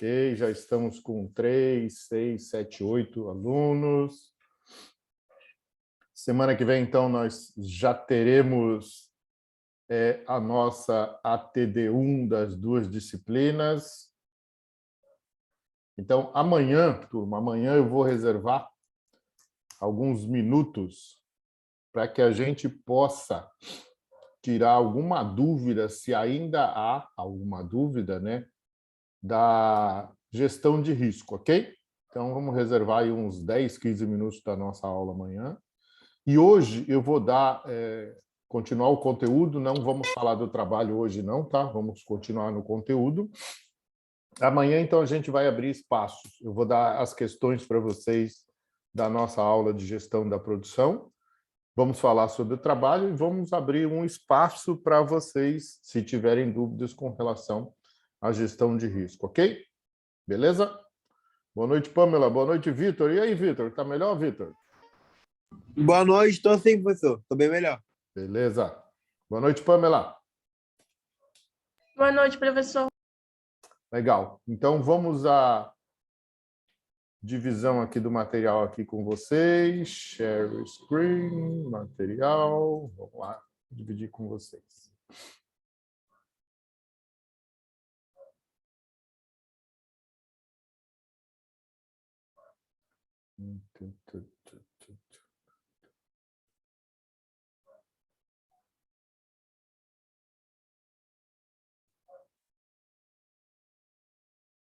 Ok, já estamos com 3, 6, 7, 8 alunos. Semana que vem, então, nós já teremos a nossa ATD1 das duas disciplinas. Então, amanhã, turma, amanhã eu vou reservar alguns minutos para que a gente possa tirar alguma dúvida, se ainda há alguma dúvida, né, da gestão de risco, ok? Então, vamos reservar aí uns 10, 15 minutos da nossa aula amanhã. E hoje eu vou continuar o conteúdo, não vamos falar do trabalho hoje não, tá? Vamos continuar no conteúdo. Amanhã, então, a gente vai abrir espaços. Eu vou dar as questões para vocês da nossa aula de gestão da produção. Vamos falar sobre o trabalho e vamos abrir um espaço para vocês, se tiverem dúvidas com relação à gestão de risco, ok? Beleza? Boa noite, Pamela. Boa noite, Vitor. E aí, Vitor? Está melhor, Vitor? Boa noite, estou sim, professor. Estou bem melhor. Beleza. Boa noite, Pamela. Boa noite, professor. Legal. Então, vamos à divisão aqui do material aqui com vocês. Share screen, material. Vamos lá, dividir com vocês.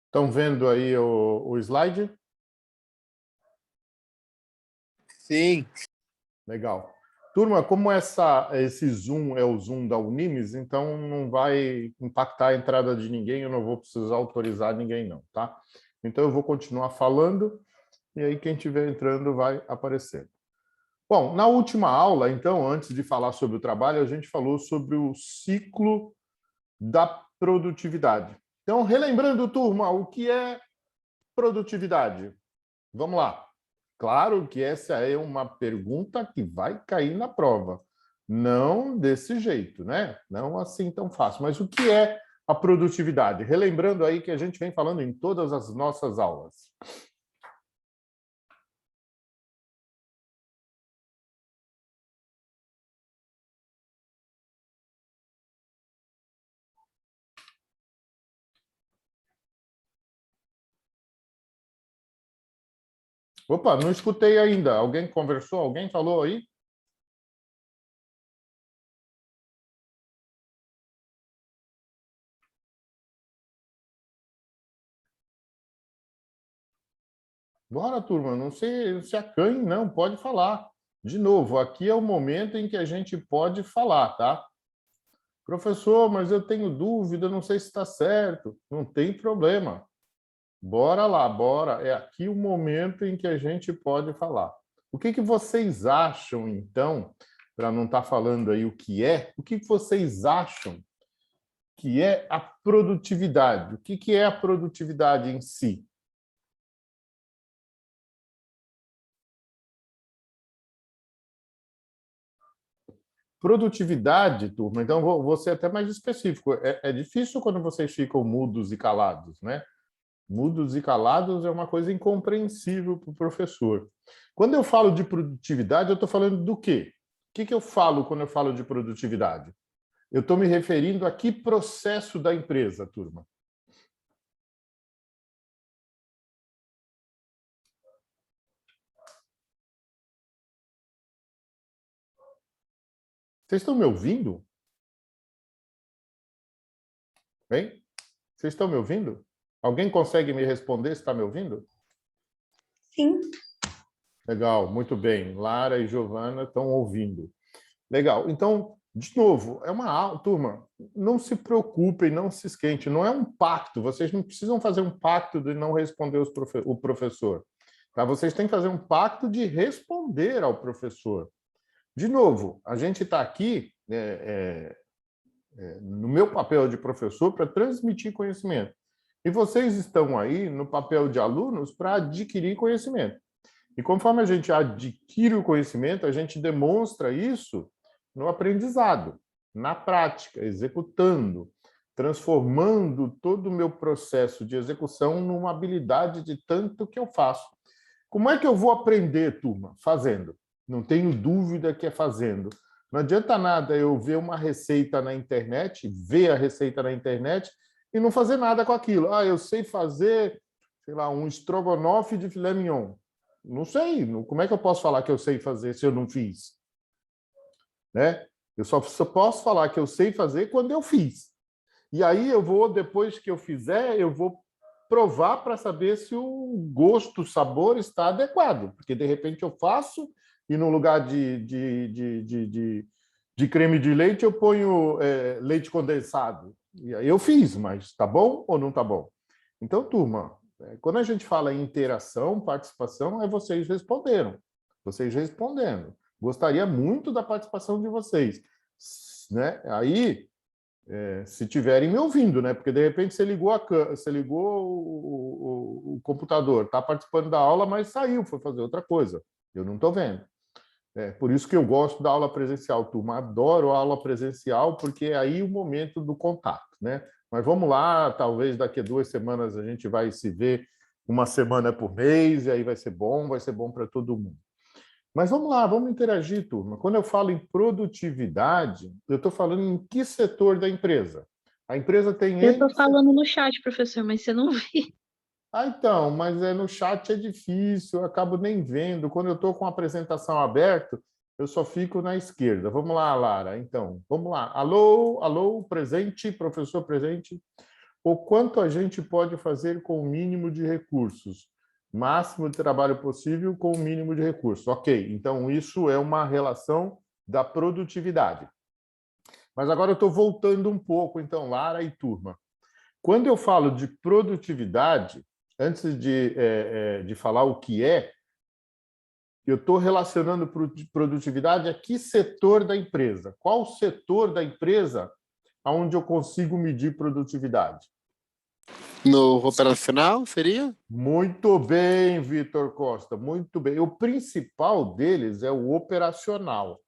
Estão vendo aí o slide? Sim. Legal. Turma, como esse Zoom é o Zoom da Unimes, então não vai impactar a entrada de ninguém, eu não vou precisar autorizar ninguém não, tá? Então eu vou continuar falando e aí quem estiver entrando vai aparecer. Bom, na última aula, então, antes de falar sobre o trabalho, a gente falou sobre o ciclo da produtividade. Então, relembrando, turma, o que é produtividade? Vamos lá. Claro que essa é uma pergunta que vai cair na prova. Não desse jeito, né? Não assim tão fácil. Mas o que é a produtividade? Relembrando aí que a gente vem falando em todas as nossas aulas. Opa, não escutei ainda. Alguém conversou? Alguém falou aí? Bora, turma, não se acanhe, não, pode falar. De novo, aqui é o momento em que a gente pode falar, tá? Professor, mas eu tenho dúvida, não sei se está certo. Não tem problema. Bora lá, bora. É aqui o momento em que a gente pode falar. O que vocês acham, então, para não estar falando aí o que vocês acham que é a produtividade? O que é a produtividade em si? Produtividade, turma, então vou ser até mais específico. É difícil quando vocês ficam mudos e calados, né? Mudos e calados é uma coisa incompreensível para o professor. Quando eu falo de produtividade, eu estou falando do quê? O que eu falo quando eu falo de produtividade? Eu estou me referindo a que processo da empresa, turma? Vocês estão me ouvindo? Bem? Vocês estão me ouvindo? Alguém consegue me responder se está me ouvindo? Sim. Legal, muito bem. Lara e Giovana estão ouvindo. Legal. Então, de novo, é uma aula, turma, não se preocupem, não se esquente, não é um pacto, vocês não precisam fazer um pacto de não responder o professor. Tá? Vocês têm que fazer um pacto de responder ao professor. De novo, a gente está aqui no meu papel de professor para transmitir conhecimento. E vocês estão aí no papel de alunos para adquirir conhecimento. E conforme a gente adquire o conhecimento, a gente demonstra isso no aprendizado, na prática, executando. transformando todo o meu processo de execução numa habilidade de tanto que eu faço. Como é que eu vou aprender, turma? Fazendo. Não tenho dúvida que é fazendo. Não adianta nada eu ver uma receita na internet, ver a receita na internet e não fazer nada com aquilo. Ah, eu sei fazer, sei lá, um estrogonofe de filé mignon. Não sei. Como é que eu posso falar que eu sei fazer se eu não fiz? Né? Eu só posso falar que eu sei fazer quando eu fiz. E aí eu vou, depois que eu fizer, eu vou provar para saber se o gosto, o sabor está adequado. Porque, de repente, eu faço e no lugar de creme de leite eu ponho leite condensado. E aí eu fiz, mas está bom ou não está bom? Então, turma, quando a gente fala em interação, participação, é vocês responderam. Vocês respondendo. Gostaria muito da participação de vocês. Né? Aí, se estiverem me ouvindo, né? Porque de repente você ligou o computador, está participando da aula, mas saiu, foi fazer outra coisa. Eu não estou vendo. Por isso que eu gosto da aula presencial, turma. Adoro a aula presencial, porque é aí o momento do contato, né? Mas vamos lá, talvez daqui a 2 semanas a gente vai se ver uma semana por mês, e aí vai ser bom para todo mundo. Mas vamos lá, vamos interagir, turma. Quando eu falo em produtividade, eu estou falando em que setor da empresa? A empresa tem... Eu estou falando no chat, professor, mas você não viu. Ah, então, mas no chat é difícil, eu acabo nem vendo. Quando eu estou com a apresentação aberta, eu só fico na esquerda. Vamos lá, Lara, então. Vamos lá. Alô, alô, presente, professor presente. O quanto a gente pode fazer com o mínimo de recursos? Máximo de trabalho possível com o mínimo de recursos. Ok, então isso é uma relação da produtividade. Mas agora eu estou voltando um pouco, então, Lara e turma. Quando eu falo de produtividade, antes de falar o que é, eu estou relacionando produtividade a que setor da empresa? Qual setor da empresa onde eu consigo medir produtividade? No operacional, seria? Muito bem, Vitor Costa, muito bem. O principal deles é o operacional.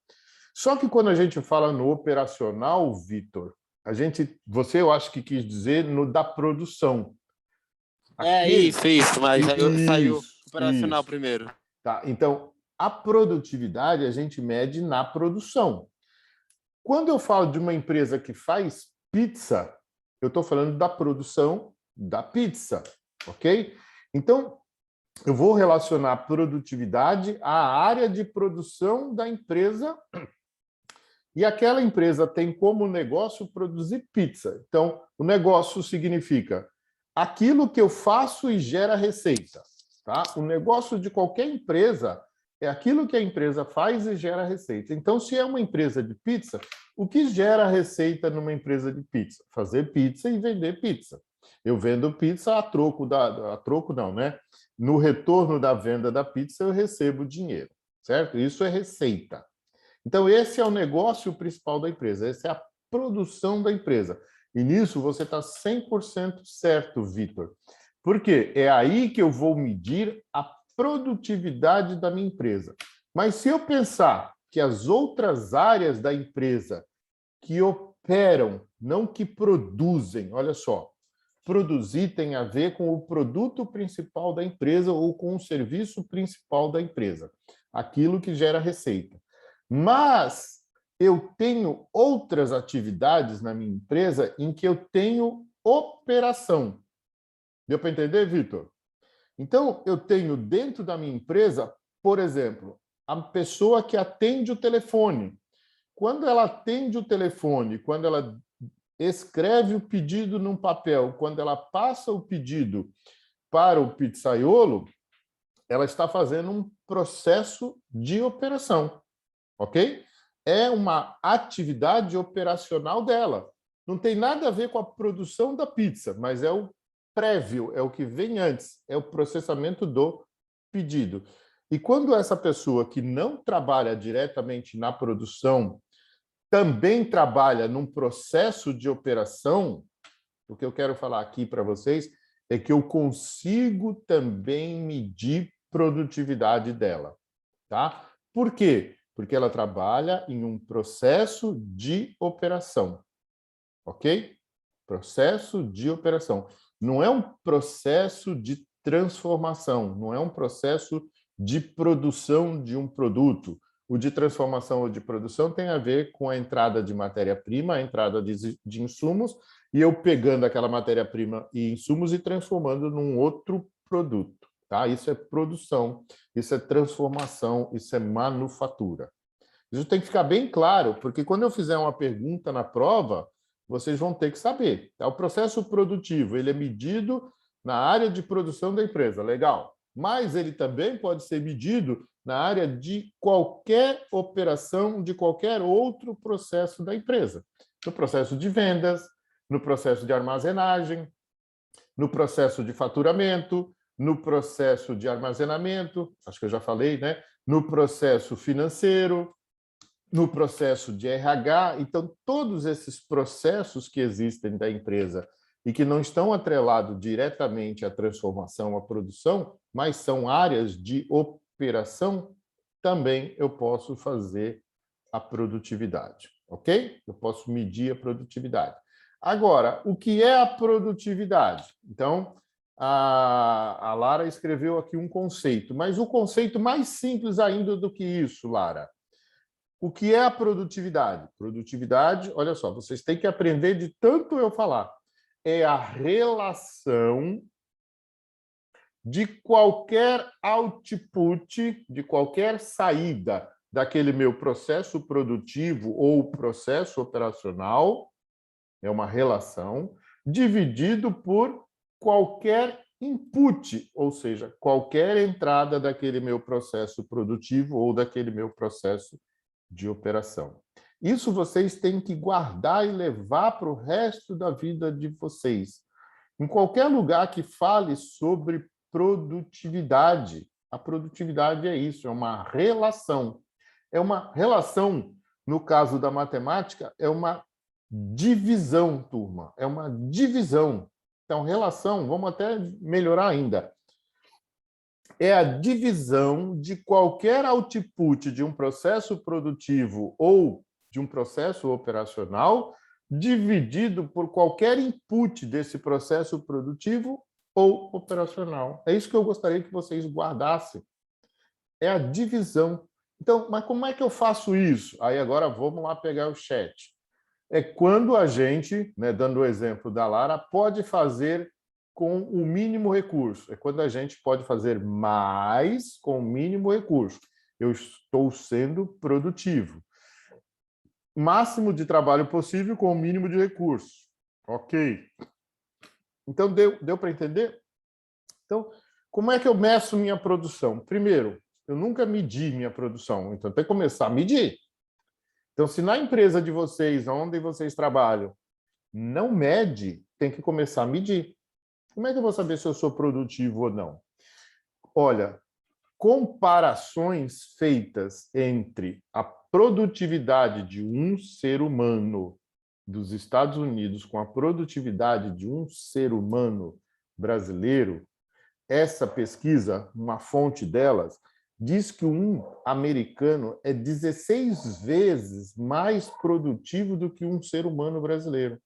Só que quando a gente fala no operacional, Vitor, você eu acho que quis dizer no da produção. Isso, mas aí saiu operacional Isso. primeiro. Tá? Então, a produtividade a gente mede na produção. Quando eu falo de uma empresa que faz pizza, eu estou falando da produção da pizza, ok? Então, eu vou relacionar a produtividade à área de produção da empresa e aquela empresa tem como negócio produzir pizza. Então, o negócio significa aquilo que eu faço e gera receita. Tá? O negócio de qualquer empresa é aquilo que a empresa faz e gera receita. Então, se é uma empresa de pizza, o que gera receita numa empresa de pizza? Fazer pizza e vender pizza. Eu vendo pizza a troco não, né? No retorno da venda da pizza, eu recebo dinheiro, certo? Isso é receita. Então, esse é o negócio principal da empresa, essa é a produção da empresa. E nisso você está 100% certo, Vitor. Por quê? É aí que eu vou medir a produtividade da minha empresa. Mas se eu pensar que as outras áreas da empresa que operam, não que produzem, olha só, produzir tem a ver com o produto principal da empresa ou com o serviço principal da empresa, aquilo que gera receita. Mas eu tenho outras atividades na minha empresa em que eu tenho operação. Deu para entender, Vitor? Então, eu tenho dentro da minha empresa, por exemplo, a pessoa que atende o telefone. Quando ela atende o telefone, quando ela escreve o pedido num papel, quando ela passa o pedido para o pizzaiolo, ela está fazendo um processo de operação, ok? É uma atividade operacional dela. Não tem nada a ver com a produção da pizza, mas é o prévio, é o que vem antes, é o processamento do pedido. E quando essa pessoa que não trabalha diretamente na produção também trabalha num processo de operação, o que eu quero falar aqui para vocês é que eu consigo também medir produtividade dela, tá? Por quê? Porque ela trabalha em um processo de operação, ok? Processo de operação. Não é um processo de transformação, não é um processo de produção de um produto. O de transformação ou de produção tem a ver com a entrada de matéria-prima, a entrada de insumos, e eu pegando aquela matéria-prima e insumos e transformando num outro produto. Tá? Isso é produção, isso é transformação, isso é manufatura. Isso tem que ficar bem claro, porque quando eu fizer uma pergunta na prova, vocês vão ter que saber. Tá? O processo produtivo ele é medido na área de produção da empresa, legal. Mas ele também pode ser medido na área de qualquer operação, de qualquer outro processo da empresa. No processo de vendas, no processo de armazenagem, no processo de faturamento, no processo de armazenamento, acho que eu já falei, né? No processo financeiro, no processo de RH. Então, todos esses processos que existem da empresa e que não estão atrelados diretamente à transformação, à produção, mas são áreas de operação, também eu posso fazer a produtividade, ok? Eu posso medir a produtividade. Agora, o que é a produtividade? Então, a Lara escreveu aqui um conceito, mas o conceito mais simples ainda do que isso, Lara. O que é a produtividade? Produtividade, olha só, vocês têm que aprender de tanto eu falar. É a relação de qualquer output, de qualquer saída daquele meu processo produtivo ou processo operacional, é uma relação, dividido por qualquer input, ou seja, qualquer entrada daquele meu processo produtivo ou daquele meu processo de operação. Isso vocês têm que guardar e levar para o resto da vida de vocês. Em qualquer lugar que fale sobre produtividade, a produtividade é isso, é uma relação. É uma relação, no caso da matemática, é uma divisão, turma. É uma divisão. Então, relação, vamos até melhorar ainda. É a divisão de qualquer output de um processo produtivo ou de um processo operacional, dividido por qualquer input desse processo produtivo ou operacional. É isso que eu gostaria que vocês guardassem. É a divisão. Então, mas como é que eu faço isso? Aí agora vamos lá pegar o chat. É quando a gente, né, dando o exemplo da Lara, pode fazer com o mínimo recurso. É quando a gente pode fazer mais com o mínimo recurso. Eu estou sendo produtivo. Máximo de trabalho possível com o mínimo de recursos. Ok. Então, deu para entender? Então, como é que eu meço minha produção? Primeiro, eu nunca medi minha produção, então tem que começar a medir. Então, se na empresa de vocês, onde vocês trabalham, não mede, tem que começar a medir. Como é que eu vou saber se eu sou produtivo ou não? Olha, comparações feitas entre a produtividade de um ser humano dos Estados Unidos com a produtividade de um ser humano brasileiro, essa pesquisa, uma fonte delas, diz que um americano é 16 vezes mais produtivo do que um ser humano brasileiro.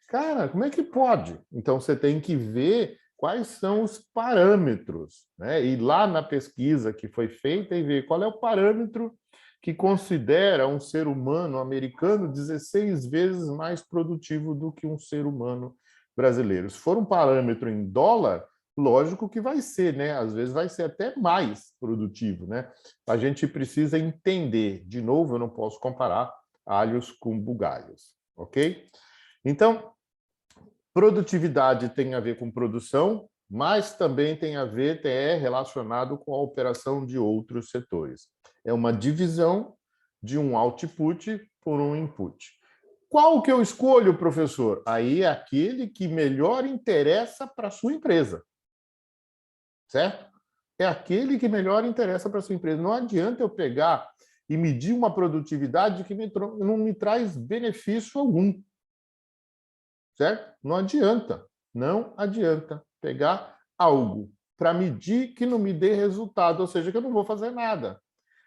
Cara, como é que pode? Então, você tem que ver quais são os parâmetros, né? Ir lá na pesquisa que foi feita e ver qual é o parâmetro que considera um ser humano americano 16 vezes mais produtivo do que um ser humano brasileiro. Se for um parâmetro em dólar, lógico que vai ser, né? Às vezes vai ser até mais produtivo, né? A gente precisa entender. De novo, eu não posso comparar alhos com bugalhos, ok? Então, produtividade tem a ver com produção, mas também tem a ver, é relacionado com a operação de outros setores. É uma divisão de um output por um input. Qual que eu escolho, professor? Aí é aquele que melhor interessa para a sua empresa. Certo? É aquele que melhor interessa para a sua empresa. Não adianta eu pegar e medir uma produtividade que não me traz benefício algum. Certo? Não adianta. Não adianta pegar algo para medir que não me dê resultado, ou seja, que eu não vou fazer nada.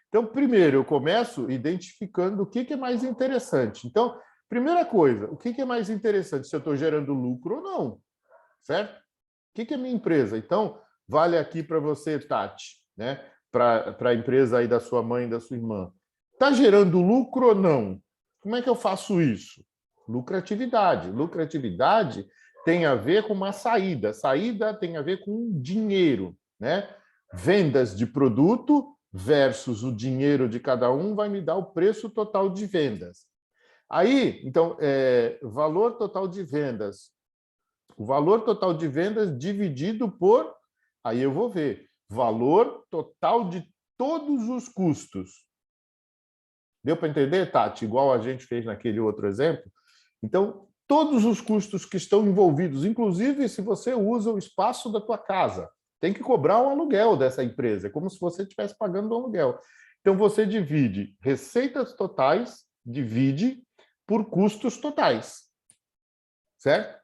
Então, primeiro, eu começo identificando o que é mais interessante. Então, Primeira coisa, o que é mais interessante, se eu estou gerando lucro ou não, certo? O que é minha empresa? Então, vale aqui para você, Tati, né? Para a empresa aí da sua mãe e da sua irmã. Está gerando lucro ou não? Como é que eu faço isso? Lucratividade. Lucratividade tem a ver com uma saída. Saída tem a ver com dinheiro, né? Vendas de produto versus o dinheiro de cada um vai me dar o preço total de vendas. Aí, então, valor total de vendas. O valor total de vendas dividido por, aí eu vou ver, valor total de todos os custos. Deu para entender, Tati? Igual a gente fez naquele outro exemplo. Então, todos os custos que estão envolvidos, inclusive se você usa o espaço da tua casa, tem que cobrar um aluguel dessa empresa, é como se você estivesse pagando um aluguel. Então, você divide receitas totais, divide por custos totais, certo?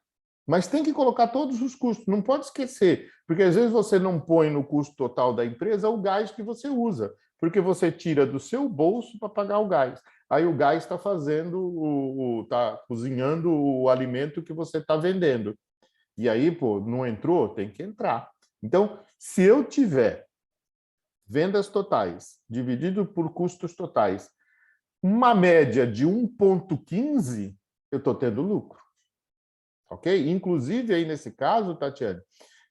Mas tem que colocar todos os custos, não pode esquecer, porque às vezes você não põe no custo total da empresa o gás que você usa, porque você tira do seu bolso para pagar o gás. Aí o gás está fazendo, está cozinhando o alimento que você está vendendo. E aí, pô, não entrou? Tem que entrar. Então, se eu tiver vendas totais dividido por custos totais, uma média de 1,15, eu estou tendo lucro. Ok? Inclusive, aí nesse caso, Tatiane,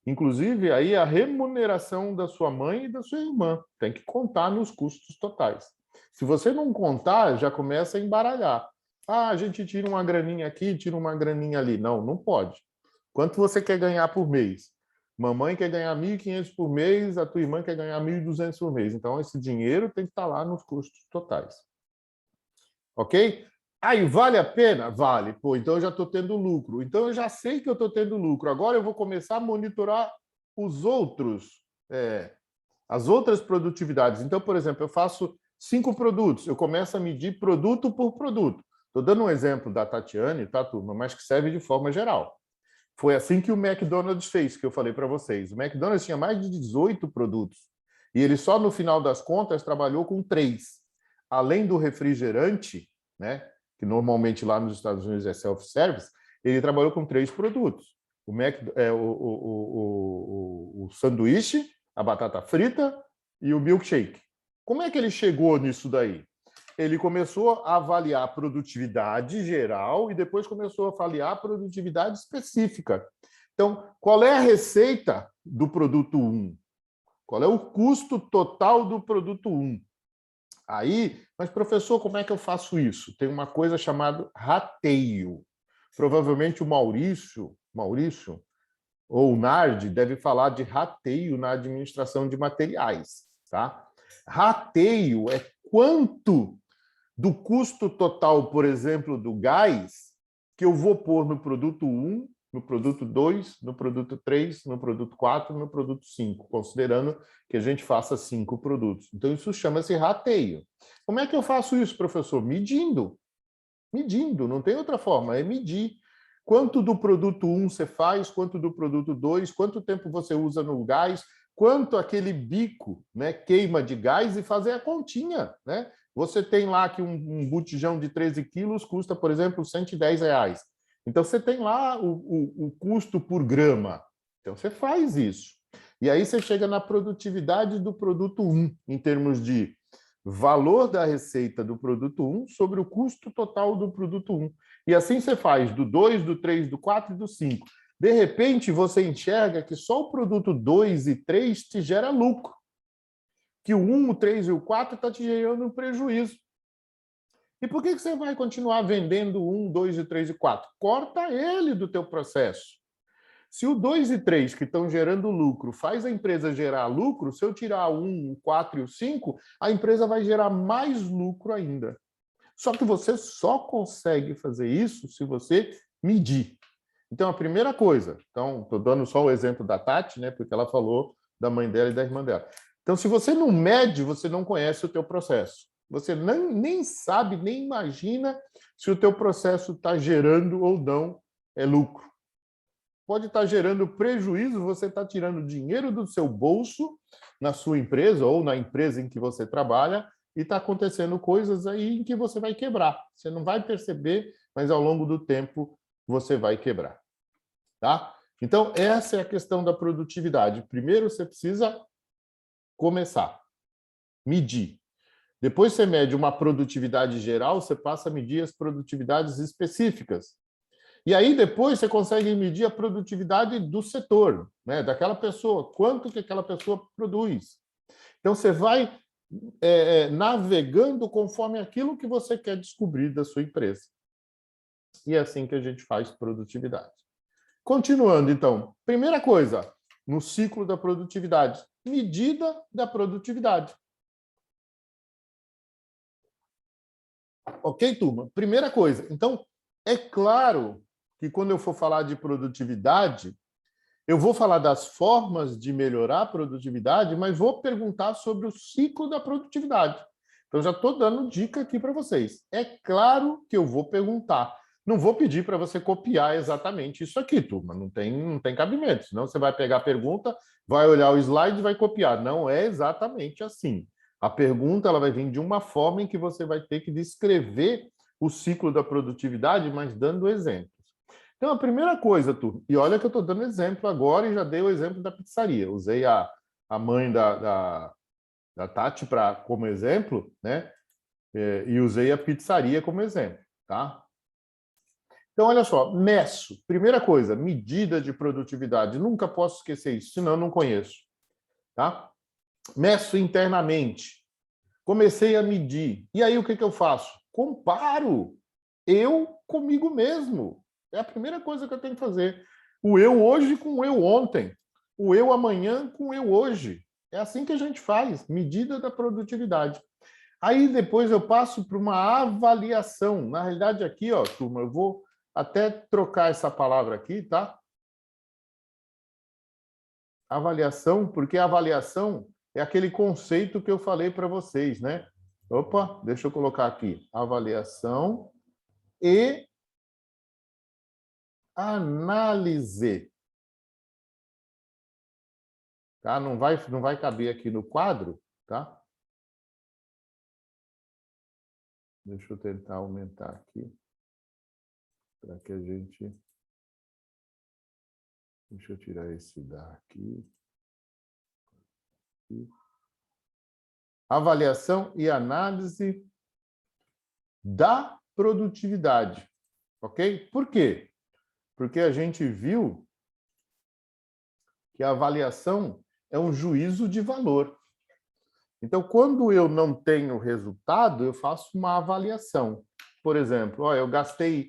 inclusive aí a remuneração da sua mãe e da sua irmã tem que contar nos custos totais. Se você não contar, já começa a embaralhar. Ah, a gente tira uma graninha aqui, tira uma graninha ali. Não, não pode. Quanto você quer ganhar por mês? Mamãe quer ganhar 1.500 por mês, a tua irmã quer ganhar 1.200 por mês. Então, esse dinheiro tem que estar lá nos custos totais. Ok? Aí, vale a pena? Vale. Pô, então eu já estou tendo lucro. Então eu já sei que eu estou tendo lucro. Agora eu vou começar a monitorar os outros, as outras produtividades. Então, por exemplo, eu faço 5 produtos. Eu começo a medir produto por produto. Estou dando um exemplo da Tatiane, tá, turma? Mas que serve de forma geral. Foi assim que o McDonald's fez, que eu falei para vocês. O McDonald's tinha mais de 18 produtos. E ele só, no final das contas, trabalhou com 3. Além do refrigerante, né, que normalmente lá nos Estados Unidos é self-service, ele trabalhou com 3 produtos. O sanduíche, a batata frita e o milkshake. Como é que ele chegou nisso daí? Ele começou a avaliar a produtividade geral e depois começou a avaliar a produtividade específica. Então, qual é a receita do produto 1? Qual é o custo total do produto 1? Aí, mas professor, como é que eu faço isso? Tem uma coisa chamada rateio. Provavelmente o Maurício ou o Nardi deve falar de rateio na administração de materiais, tá? Rateio é quanto do custo total, por exemplo, do gás, que eu vou pôr no produto 1, no produto 2, no produto 3, no produto 4, no produto 5, considerando que a gente faça 5 produtos. Então, isso chama-se rateio. Como é que eu faço isso, professor? Medindo. Medindo, não tem outra forma, é medir. Quanto do produto 1 você faz, quanto do produto 2, quanto tempo você usa no gás, quanto aquele bico, né, queima de gás e fazer a continha, né? Você tem lá que um botijão de 13 quilos custa, por exemplo, R$110. Então, você tem lá o custo por grama. Então, você faz isso. E aí você chega na produtividade do produto 1, em termos de valor da receita do produto 1 sobre o custo total do produto 1. E assim você faz do 2, do 3, do 4 e do 5. De repente, você enxerga que só o produto 2 e 3 te gera lucro. Que o 1, o 3 e o 4 está te gerando um prejuízo. E por que você vai continuar vendendo 1, 2 e 3 e 4? Corta ele do teu processo. Se o 2 e 3 que estão gerando lucro faz a empresa gerar lucro, se eu tirar o 1, o 4 e o 5, a empresa vai gerar mais lucro ainda. Só que você só consegue fazer isso se você medir. Então, a primeira coisa, então, estou dando só o exemplo da Tati, né, porque ela falou da mãe dela e da irmã dela. Então, se você não mede, você não conhece o teu processo. Você nem sabe, nem imagina se o teu processo está gerando ou não lucro. Pode estar gerando prejuízo, você está tirando dinheiro do seu bolso na sua empresa ou na empresa em que você trabalha e está acontecendo coisas aí em que você vai quebrar. Você não vai perceber, mas ao longo do tempo você vai quebrar. Tá? Então, essa é a questão da produtividade. Primeiro, você precisa começar, medir. Depois você mede uma produtividade geral, você passa a medir as produtividades específicas. E aí depois você consegue medir a produtividade do setor, né? Daquela pessoa, quanto que aquela pessoa produz. Então você vai navegando conforme aquilo que você quer descobrir da sua empresa. E é assim que a gente faz produtividade. Continuando, então, primeira coisa, no ciclo da produtividade, medida da produtividade. Ok, turma? Primeira coisa. Então, é claro que quando eu for falar de produtividade, eu vou falar das formas de melhorar a produtividade, mas vou perguntar sobre o ciclo da produtividade. Então, já estou dando dica aqui para vocês. É claro que eu vou perguntar. Não vou pedir para você copiar exatamente isso aqui, turma. Não tem cabimento. Senão você vai pegar a pergunta, vai olhar o slide e vai copiar. Não é exatamente assim. A pergunta ela vai vir de uma forma em que você vai ter que descrever o ciclo da produtividade, mas dando exemplos. Então, a primeira coisa, turma, e olha que eu estou dando exemplo agora e já dei o exemplo da pizzaria. Usei a mãe da Tati como exemplo, né? E usei a pizzaria como exemplo, tá? Então, olha só, meço. Primeira coisa, medida de produtividade. Nunca posso esquecer isso, senão eu não conheço, tá? Meço internamente. Comecei a medir. E aí, o que eu faço? Comparo eu comigo mesmo. É a primeira coisa que eu tenho que fazer. O eu hoje com o eu ontem. O eu amanhã com o eu hoje. É assim que a gente faz, medida da produtividade. Aí depois eu passo para uma avaliação. Na realidade, aqui, ó, turma, eu vou até trocar essa palavra aqui, tá? Avaliação, porque a avaliação é aquele conceito que eu falei para vocês, né? Opa, deixa eu colocar aqui. Avaliação e análise. Tá? Não vai caber aqui no quadro, tá? Deixa eu tentar aumentar aqui para que a gente... Deixa eu tirar esse daqui. Avaliação e análise da produtividade, ok? Por quê? Porque a gente viu que a avaliação é um juízo de valor. Então, quando eu não tenho resultado, eu faço uma avaliação. Por exemplo, ó, eu gastei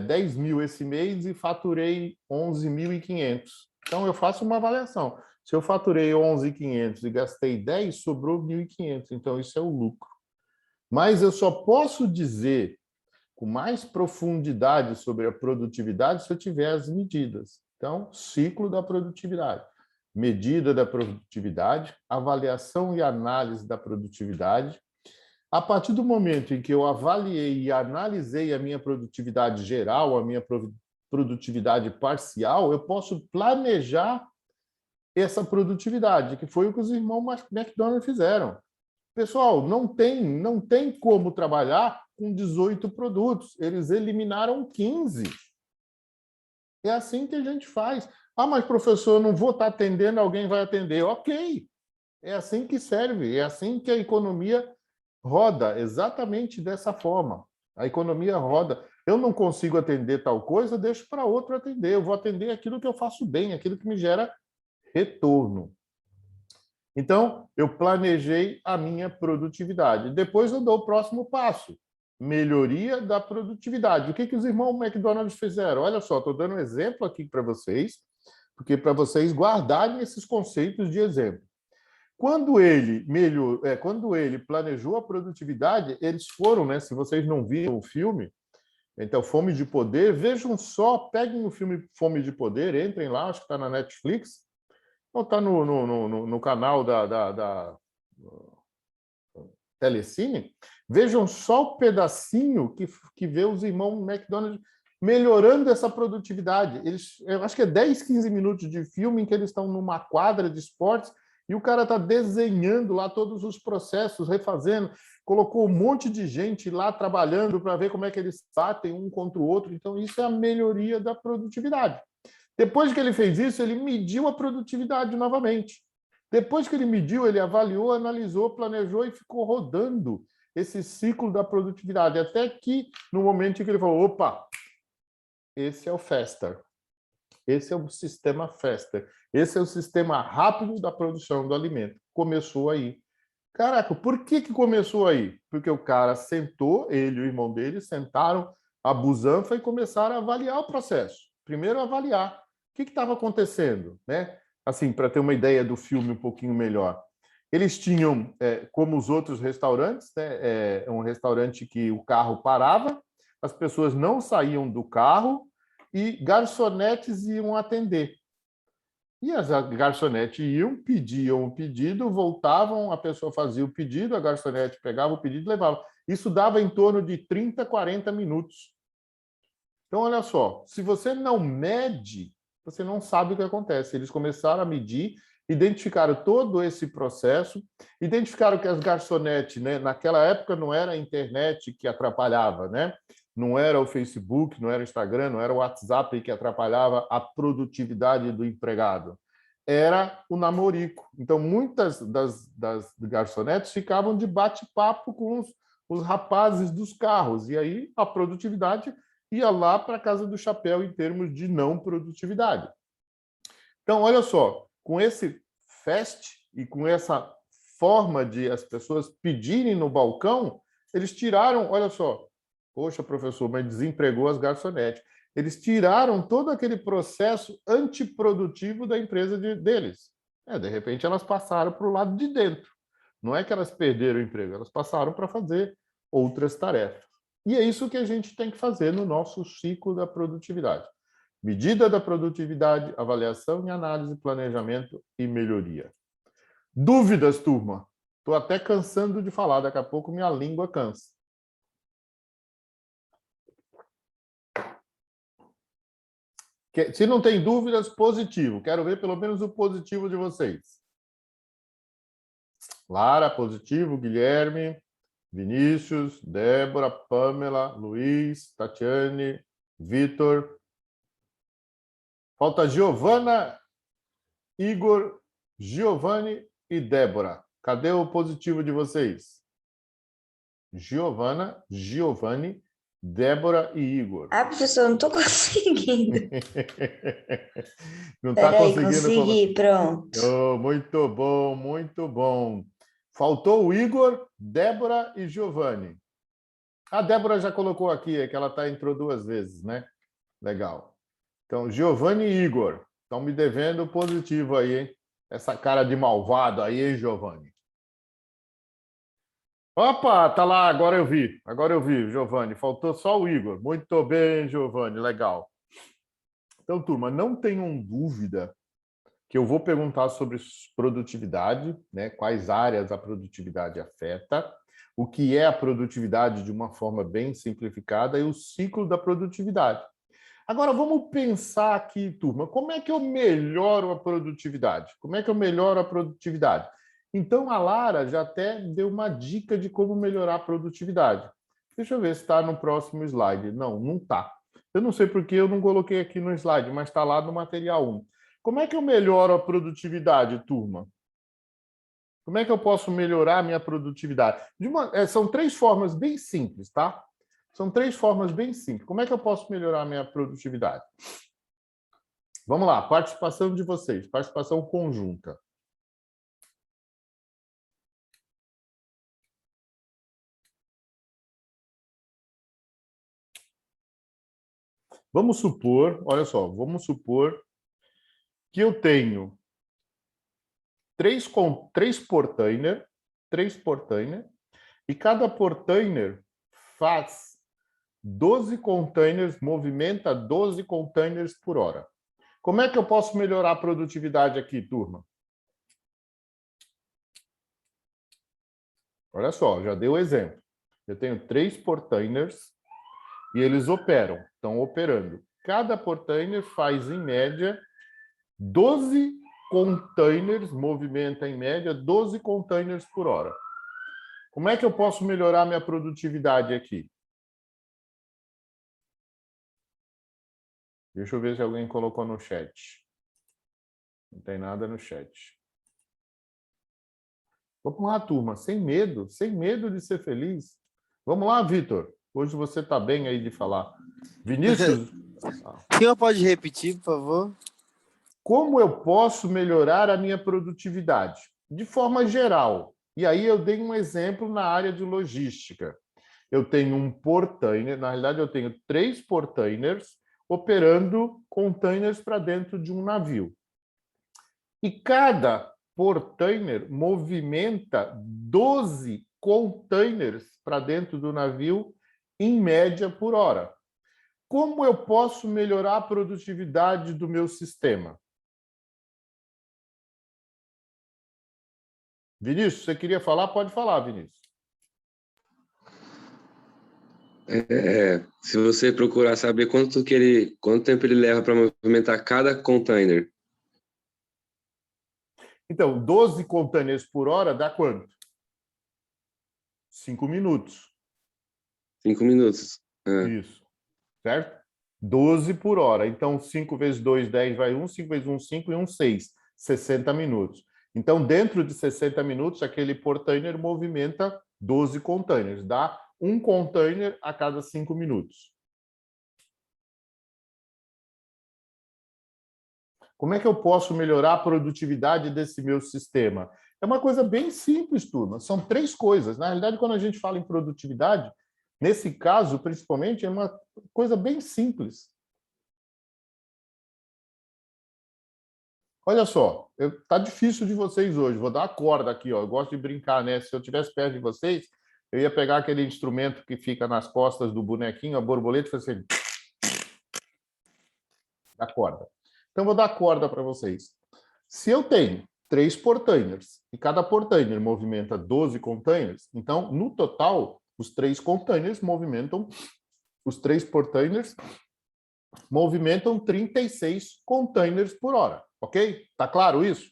10 mil esse mês e faturei 11.500. Então, eu faço uma avaliação. Se eu faturei 11.500 e gastei 10, sobrou 1.500. Então, isso é o lucro. Mas eu só posso dizer com mais profundidade sobre a produtividade se eu tiver as medidas. Então, ciclo da produtividade. Medida da produtividade, avaliação e análise da produtividade. A partir do momento em que eu avaliei e analisei a minha produtividade geral, a minha produtividade parcial, eu posso planejar essa produtividade, que foi o que os irmãos McDonald fizeram. Pessoal, não tem como trabalhar com 18 produtos. Eles eliminaram 15. É assim que a gente faz. Ah, mas professor, eu não vou estar atendendo, alguém vai atender. Ok, é assim que serve, é assim que a economia roda, exatamente dessa forma. A economia roda. Eu não consigo atender tal coisa, deixo para outro atender. Eu vou atender aquilo que eu faço bem, aquilo que me gera retorno. Então, eu planejei a minha produtividade. Depois eu dou o próximo passo. Melhoria da produtividade. O que os irmãos McDonald fizeram? Olha só, estou dando um exemplo aqui para vocês, porque para vocês guardarem esses conceitos de exemplo. Quando ele planejou a produtividade, eles foram, né? Se vocês não viram o filme, então Fome de Poder, vejam só, peguem o filme Fome de Poder, entrem lá, acho que está na Netflix, ou está no canal da Telecine, vejam só o pedacinho que vê os irmãos McDonald melhorando essa produtividade. Eu acho que é 10, 15 minutos de filme em que eles estão numa quadra de esportes E o cara está desenhando lá todos os processos, refazendo, colocou um monte de gente lá trabalhando para ver como é que eles batem um contra o outro. Então, isso é a melhoria da produtividade. Depois que ele fez isso, ele mediu a produtividade novamente. Depois que ele mediu, ele avaliou, analisou, planejou e ficou rodando esse ciclo da produtividade, até que no momento em que ele falou, opa, esse é o Faster, esse é o sistema Faster, esse é o sistema rápido da produção do alimento. Começou aí. Caraca, por que começou aí? Porque o cara sentou, ele e o irmão dele sentaram a busanfa e começaram a avaliar o processo. Primeiro, avaliar o que estava acontecendo, né? Assim, para ter uma ideia do filme um pouquinho melhor. Eles tinham, como os outros restaurantes, né, um restaurante que o carro parava, as pessoas não saíam do carro e garçonetes iam atender. E as garçonetes iam, pediam o pedido, voltavam, a pessoa fazia o pedido, a garçonete pegava o pedido e levava. Isso dava em torno de 30, 40 minutos. Então, olha só, se você não mede, você não sabe o que acontece. Eles começaram a medir, identificaram todo esse processo, identificaram que as garçonetes, né, naquela época não era a internet que atrapalhava, né? Não era o Facebook, não era o Instagram, não era o WhatsApp que atrapalhava a produtividade do empregado. Era o namorico. Então, muitas das garçonetes ficavam de bate-papo com os rapazes dos carros. E aí a produtividade ia lá para a casa do chapéu em termos de não produtividade. Então, olha só, com esse fast e com essa forma de as pessoas pedirem no balcão, eles tiraram, olha só, poxa, professor, mas desempregou as garçonetes. Eles tiraram todo aquele processo antiprodutivo da empresa deles. De repente, elas passaram para o lado de dentro. Não é que elas perderam o emprego, elas passaram para fazer outras tarefas. E é isso que a gente tem que fazer no nosso ciclo da produtividade. Medida da produtividade, avaliação e análise, planejamento e melhoria. Dúvidas, turma? Estou até cansando de falar, daqui a pouco minha língua cansa. Se não tem dúvidas, positivo. Quero ver pelo menos o positivo de vocês. Lara, positivo. Guilherme, Vinícius, Débora, Pamela, Luiz, Tatiane, Vitor. Falta Giovana, Igor, Giovanni e Débora. Cadê o positivo de vocês? Giovana, Giovanni, Débora e Igor. Ah, professor, não estou conseguindo. Não está Peraí, conseguindo consegui, pronto. Oh, muito bom, muito bom. Faltou o Igor, Débora e Giovanni. A Débora já colocou aqui, é que ela entrou 2 vezes, né? Legal. Então, Giovanni e Igor, estão me devendo positivo aí, hein? Essa cara de malvado aí, hein, Giovanni? Opa, tá lá, agora eu vi, Giovanni. Faltou só o Igor. Muito bem, Giovanni, legal. Então, turma, não tenham dúvida que eu vou perguntar sobre produtividade, né? Quais áreas a produtividade afeta, o que é a produtividade de uma forma bem simplificada e o ciclo da produtividade. Agora, vamos pensar aqui, turma, como é que eu melhoro a produtividade? Como é que eu melhoro a produtividade? Então, a Lara já até deu uma dica de como melhorar a produtividade. Deixa eu ver se está no próximo slide. Não, não está. Eu não sei porque eu não coloquei aqui no slide, mas está lá no material 1. Como é que eu melhoro a produtividade, turma? Como é que eu posso melhorar a minha produtividade? São 3 formas bem simples, tá? São 3 formas bem simples. Como é que eu posso melhorar a minha produtividade? Vamos lá, participação de vocês, participação conjunta. Vamos supor, olha só, vamos supor que eu tenho 3 portainer, e cada portainer faz 12 containers, movimenta 12 containers por hora. Como é que eu posso melhorar a produtividade aqui, turma? Olha só, já dei o exemplo. Eu tenho 3 portainers e eles operam, estão operando. Cada portainer faz, em média, 12 containers, movimenta em média 12 containers por hora. Como é que eu posso melhorar minha produtividade aqui? Deixa eu ver se alguém colocou no chat. Não tem nada no chat. Vamos lá, turma, sem medo de ser feliz. Vamos lá, Vitor. Hoje você está bem aí de falar. Vinícius, O senhor pode repetir, por favor? como eu posso melhorar a minha produtividade? De forma geral. E aí eu dei um exemplo na área de logística. Eu tenho um portainer, na realidade eu tenho 3 portainers operando containers para dentro de um navio. E cada portainer movimenta 12 containers para dentro do navio, em média, por hora. Como eu posso melhorar a produtividade do meu sistema? Vinícius, você queria falar? Pode falar, Vinícius. Se você procurar saber quanto tempo ele leva para movimentar cada container. Então, 12 containers por hora dá quanto? 5 minutos. 5 minutos. Isso. Certo? 12 por hora. Então, 5 vezes 2, 10 vai 1, 5 vezes 1, 5 e 1, 6. 60 minutos. Então, dentro de 60 minutos, aquele portainer movimenta 12 containers. Dá um container a cada 5 minutos. Como é que eu posso melhorar a produtividade desse meu sistema? É uma coisa bem simples, turma. São 3 coisas. Na realidade, quando a gente fala em produtividade, nesse caso, principalmente, é uma coisa bem simples. Olha só, tá difícil de vocês hoje. Vou dar a corda aqui, ó. Eu gosto de brincar, né? Se eu tivesse perto de vocês, eu ia pegar aquele instrumento que fica nas costas do bonequinho, a borboleta, e fazer assim, da corda. Então, vou dar corda para vocês. Se eu tenho 3 portainers e cada portainer movimenta 12 containers, então, no total, os 3 containers movimentam, os 3 portainers movimentam 36 containers por hora, ok? Tá claro isso?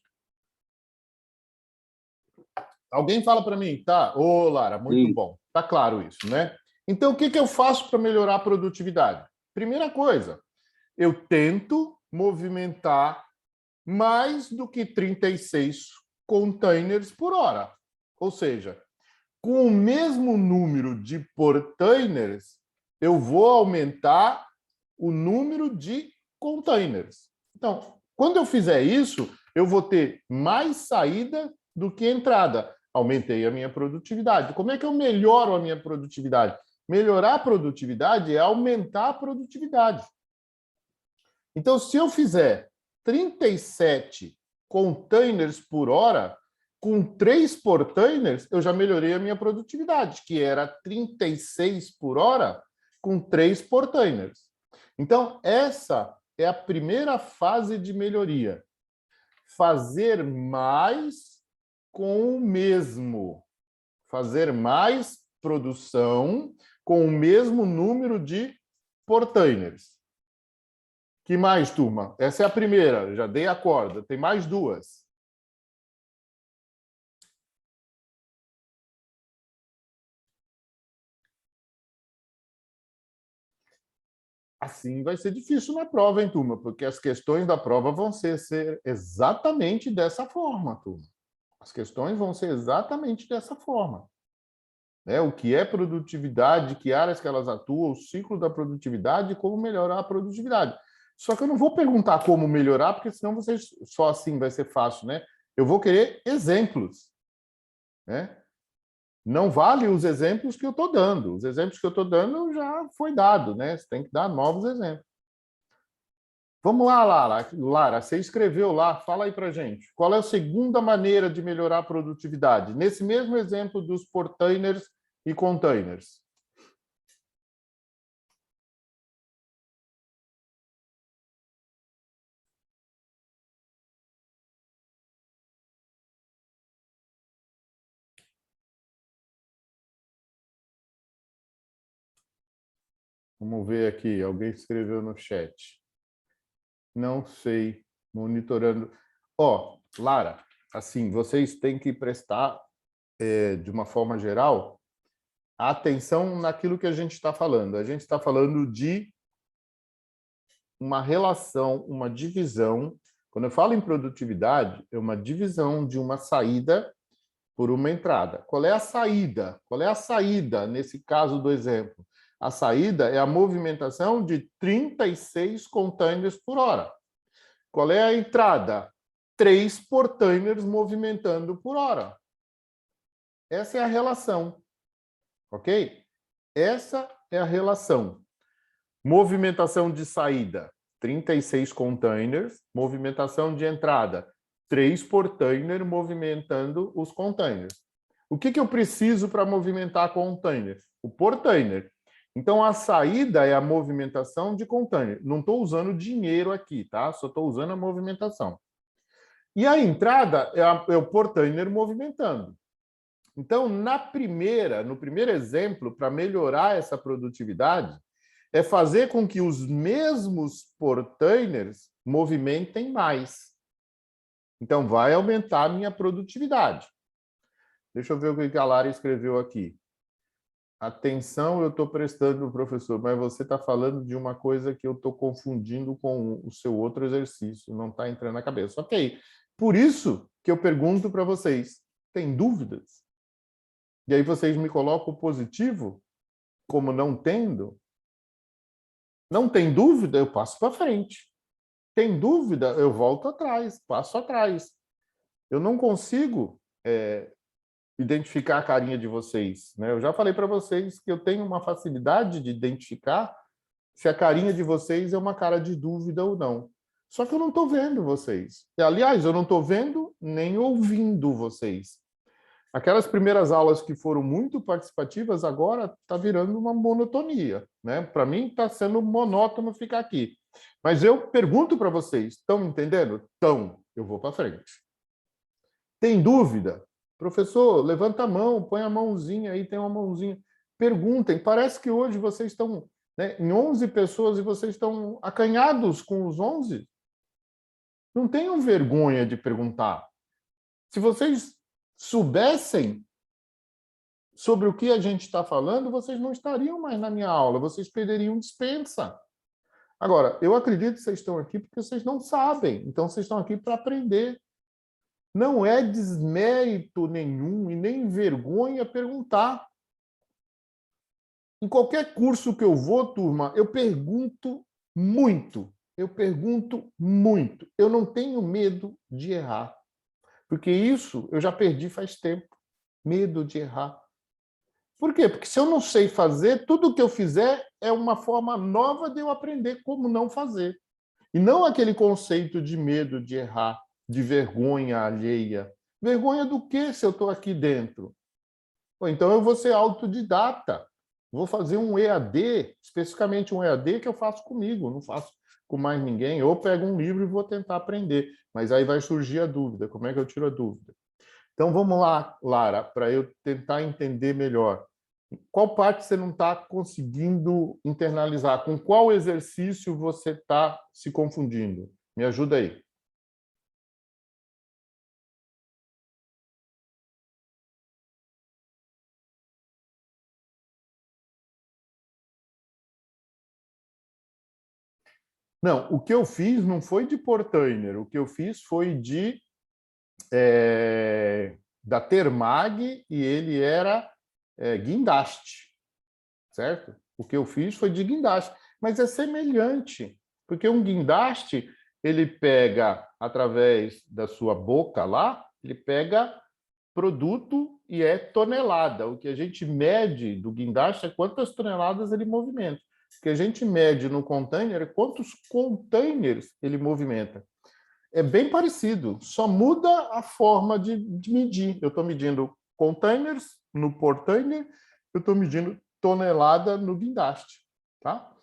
Alguém fala para mim, tá? Ô, Lara, muito bom. Tá claro isso, né? Então, o que eu faço para melhorar a produtividade? Primeira coisa, eu tento movimentar mais do que 36 containers por hora. Ou seja, com o mesmo número de portainers, eu vou aumentar o número de containers. Então, quando eu fizer isso, eu vou ter mais saída do que entrada. Aumentei a minha produtividade. Como é que eu melhoro a minha produtividade? Melhorar a produtividade é aumentar a produtividade. Então, se eu fizer 37 containers por hora, com 3 portainers, eu já melhorei a minha produtividade, que era 36 por hora, com 3 portainers. Então, essa é a primeira fase de melhoria. Fazer mais com o mesmo. Fazer mais produção com o mesmo número de portainers. Que mais, turma? Essa é a primeira, já dei a corda. Tem mais 2. Assim vai ser difícil na prova, hein, turma? Porque as questões da prova vão ser exatamente dessa forma, turma. As questões vão ser exatamente dessa forma. Né? O que é produtividade, que áreas que elas atuam, o ciclo da produtividade e como melhorar a produtividade. Só que eu não vou perguntar como melhorar, porque senão vocês só assim vai ser fácil, né? Eu vou querer exemplos, né? Não vale os exemplos que eu estou dando. Os exemplos que eu estou dando já foi dado, né? Você tem que dar novos exemplos. Vamos lá, Lara. Lara, você escreveu lá, fala aí para gente. Qual é a segunda maneira de melhorar a produtividade? Nesse mesmo exemplo dos portainers e containers. Vamos ver aqui, alguém escreveu no chat. Não sei, monitorando. Ó, Lara, assim, vocês têm que prestar, de uma forma geral, atenção naquilo que a gente está falando. A gente está falando de uma relação, uma divisão. Quando eu falo em produtividade, é uma divisão de uma saída por uma entrada. Qual é a saída? Qual é a saída nesse caso do exemplo? A saída é a movimentação de 36 containers por hora. Qual é a entrada? 3 portainers movimentando por hora. Essa é a relação. Ok? Essa é a relação. Movimentação de saída, 36 containers. Movimentação de entrada, 3 portainers movimentando os containers. O que eu preciso para movimentar containers? O portainer. Então, a saída é a movimentação de container. Não estou usando dinheiro aqui, tá? Só estou usando a movimentação. E a entrada é o portainer movimentando. Então, no primeiro exemplo, para melhorar essa produtividade, é fazer com que os mesmos portainers movimentem mais. Então, vai aumentar a minha produtividade. Deixa eu ver o que a Lara escreveu aqui. Atenção, eu estou prestando, professor, mas você está falando de uma coisa que eu estou confundindo com o seu outro exercício, não está entrando na cabeça. Ok, por isso que eu pergunto para vocês, tem dúvidas? E aí vocês me colocam o positivo, como não tendo. Não tem dúvida, eu passo para frente. Tem dúvida, eu volto atrás, passo atrás. Eu não consigo identificar a carinha de vocês, né? Eu já falei para vocês que eu tenho uma facilidade de identificar se a carinha de vocês é uma cara de dúvida ou não. Só que eu não estou vendo vocês. E, aliás, eu não estou vendo nem ouvindo vocês. Aquelas primeiras aulas que foram muito participativas, agora está virando uma monotonia, né? Para mim, está sendo monótono ficar aqui. Mas eu pergunto para vocês, estão entendendo? Estão. Eu vou para frente. Tem dúvida? Professor, levanta a mão, põe a mãozinha aí, tem uma mãozinha. Perguntem. Parece que hoje vocês estão, né, em 11 pessoas e vocês estão acanhados com os 11. Não tenham vergonha de perguntar. Se vocês soubessem sobre o que a gente está falando, vocês não estariam mais na minha aula, vocês perderiam dispensa. Agora, eu acredito que vocês estão aqui porque vocês não sabem, então vocês estão aqui para aprender. Não é desmérito nenhum e nem vergonha perguntar. Em qualquer curso que eu vou, turma, eu pergunto muito. Eu pergunto muito. Eu não tenho medo de errar. Porque isso eu já perdi faz tempo. Medo de errar. Por quê? Porque se eu não sei fazer, tudo que eu fizer é uma forma nova de eu aprender como não fazer. E não aquele conceito de medo de errar, de vergonha alheia. Vergonha do quê se eu estou aqui dentro? Ou então eu vou ser autodidata. Vou fazer um EAD, especificamente um EAD que eu faço comigo, não faço com mais ninguém. Ou pego um livro e vou tentar aprender. Mas aí vai surgir a dúvida. Como é que eu tiro a dúvida? Então, vamos lá, Lara, para eu tentar entender melhor. Qual parte você não está conseguindo internalizar? Com qual exercício você está se confundindo? Me ajuda aí. Não, o que eu fiz não foi de portainer. O que eu fiz foi da Termag e ele era guindaste, certo? O que eu fiz foi de guindaste, mas é semelhante, porque um guindaste ele pega através da sua boca lá, ele pega produto e é tonelada. O que a gente mede do guindaste é quantas toneladas ele movimenta. O que a gente mede no container é quantos containers ele movimenta. É bem parecido, só muda a forma de medir. Eu estou medindo containers no portainer, eu estou medindo tonelada no guindaste. Tá?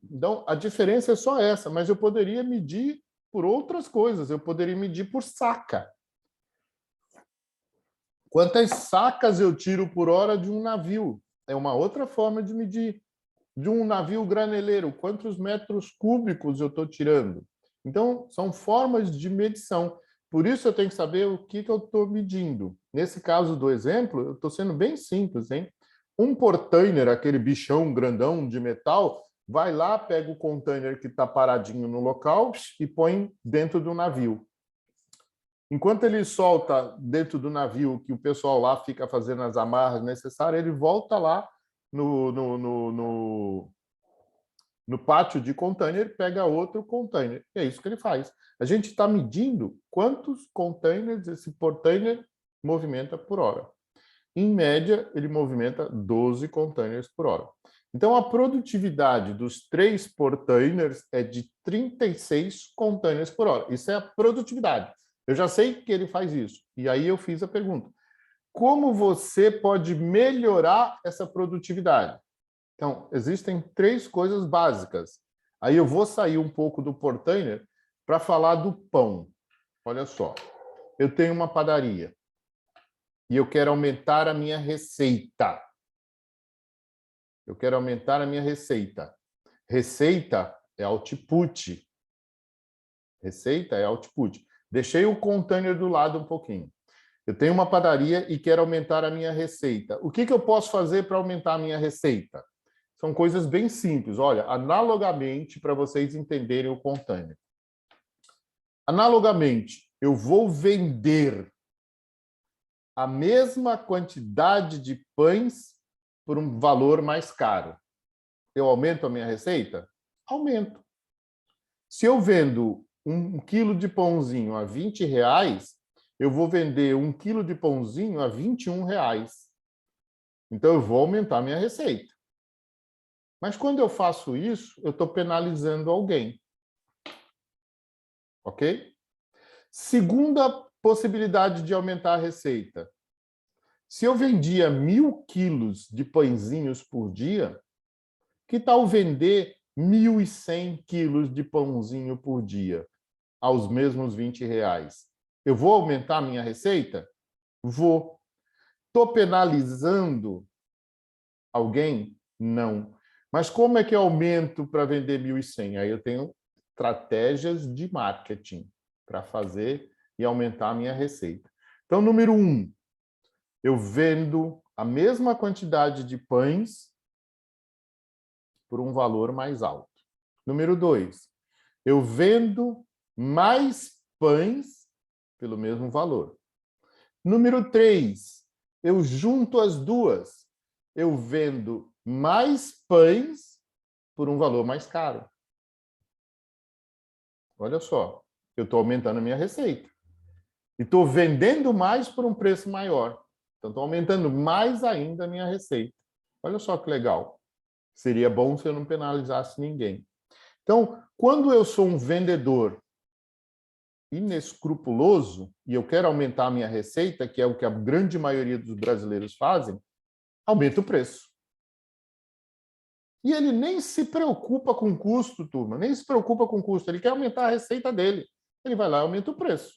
Então, a diferença é só essa, mas eu poderia medir por outras coisas. Eu poderia medir por saca. Quantas sacas eu tiro por hora de um navio? É uma outra forma de medir. De um navio graneleiro, quantos metros cúbicos eu estou tirando? Então, são formas de medição. Por isso, eu tenho que saber o que eu estou medindo. Nesse caso do exemplo, eu estou sendo bem simples, hein? Um portainer, aquele bichão grandão de metal, vai lá, pega o container que está paradinho no local e põe dentro do navio. Enquanto ele solta dentro do navio, que o pessoal lá fica fazendo as amarras necessárias, ele volta lá no pátio de container, pega outro container. E é isso que ele faz. A gente está medindo quantos containers esse portainer movimenta por hora. Em média, ele movimenta 12 containers por hora. Então, a produtividade dos 3 portainers é de 36 containers por hora. Isso é a produtividade. Eu já sei que ele faz isso. E aí eu fiz a pergunta. Como você pode melhorar essa produtividade? Então, existem 3 coisas básicas. Aí eu vou sair um pouco do portainer para falar do pão. Olha só. Eu tenho uma padaria e eu quero aumentar a minha receita. Eu quero aumentar a minha receita. Receita é output. Receita é output. Deixei o container do lado um pouquinho. Eu tenho uma padaria e quero aumentar a minha receita. O que eu posso fazer para aumentar a minha receita? São coisas bem simples. Olha, analogamente, para vocês entenderem o container. Analogamente, eu vou vender a mesma quantidade de pães por um valor mais caro. Eu aumento a minha receita? Aumento. Se eu vendo 1 quilo de pãozinho a R$20, eu vou vender 1 quilo de pãozinho a R$21. Então, eu vou aumentar a minha receita. Mas quando eu faço isso, eu estou penalizando alguém. Ok? Segunda possibilidade de aumentar a receita. Se eu vendia 1.000 quilos de pãezinhos por dia, que tal vender 1.100 quilos de pãozinho por dia, aos mesmos R$20? Eu vou aumentar a minha receita? Vou. Estou penalizando alguém? Não. Mas como é que eu aumento para vender 1.100? Aí eu tenho estratégias de marketing para fazer e aumentar a minha receita. Então, número 1, eu vendo a mesma quantidade de pães por um valor mais alto. Número 2, eu vendo mais pães pelo mesmo valor. Número 3, eu junto as duas. Eu vendo mais pães por um valor mais caro. Olha só, eu estou aumentando a minha receita. E estou vendendo mais por um preço maior. Então, estou aumentando mais ainda a minha receita. Olha só que legal. Seria bom se eu não penalizasse ninguém. Então, quando eu sou um vendedor inescrupuloso e eu quero aumentar a minha receita, que é o que a grande maioria dos brasileiros fazem, aumenta o preço. E ele nem se preocupa com custo, turma, nem se preocupa com custo. Ele quer aumentar a receita dele. Ele vai lá e aumenta o preço.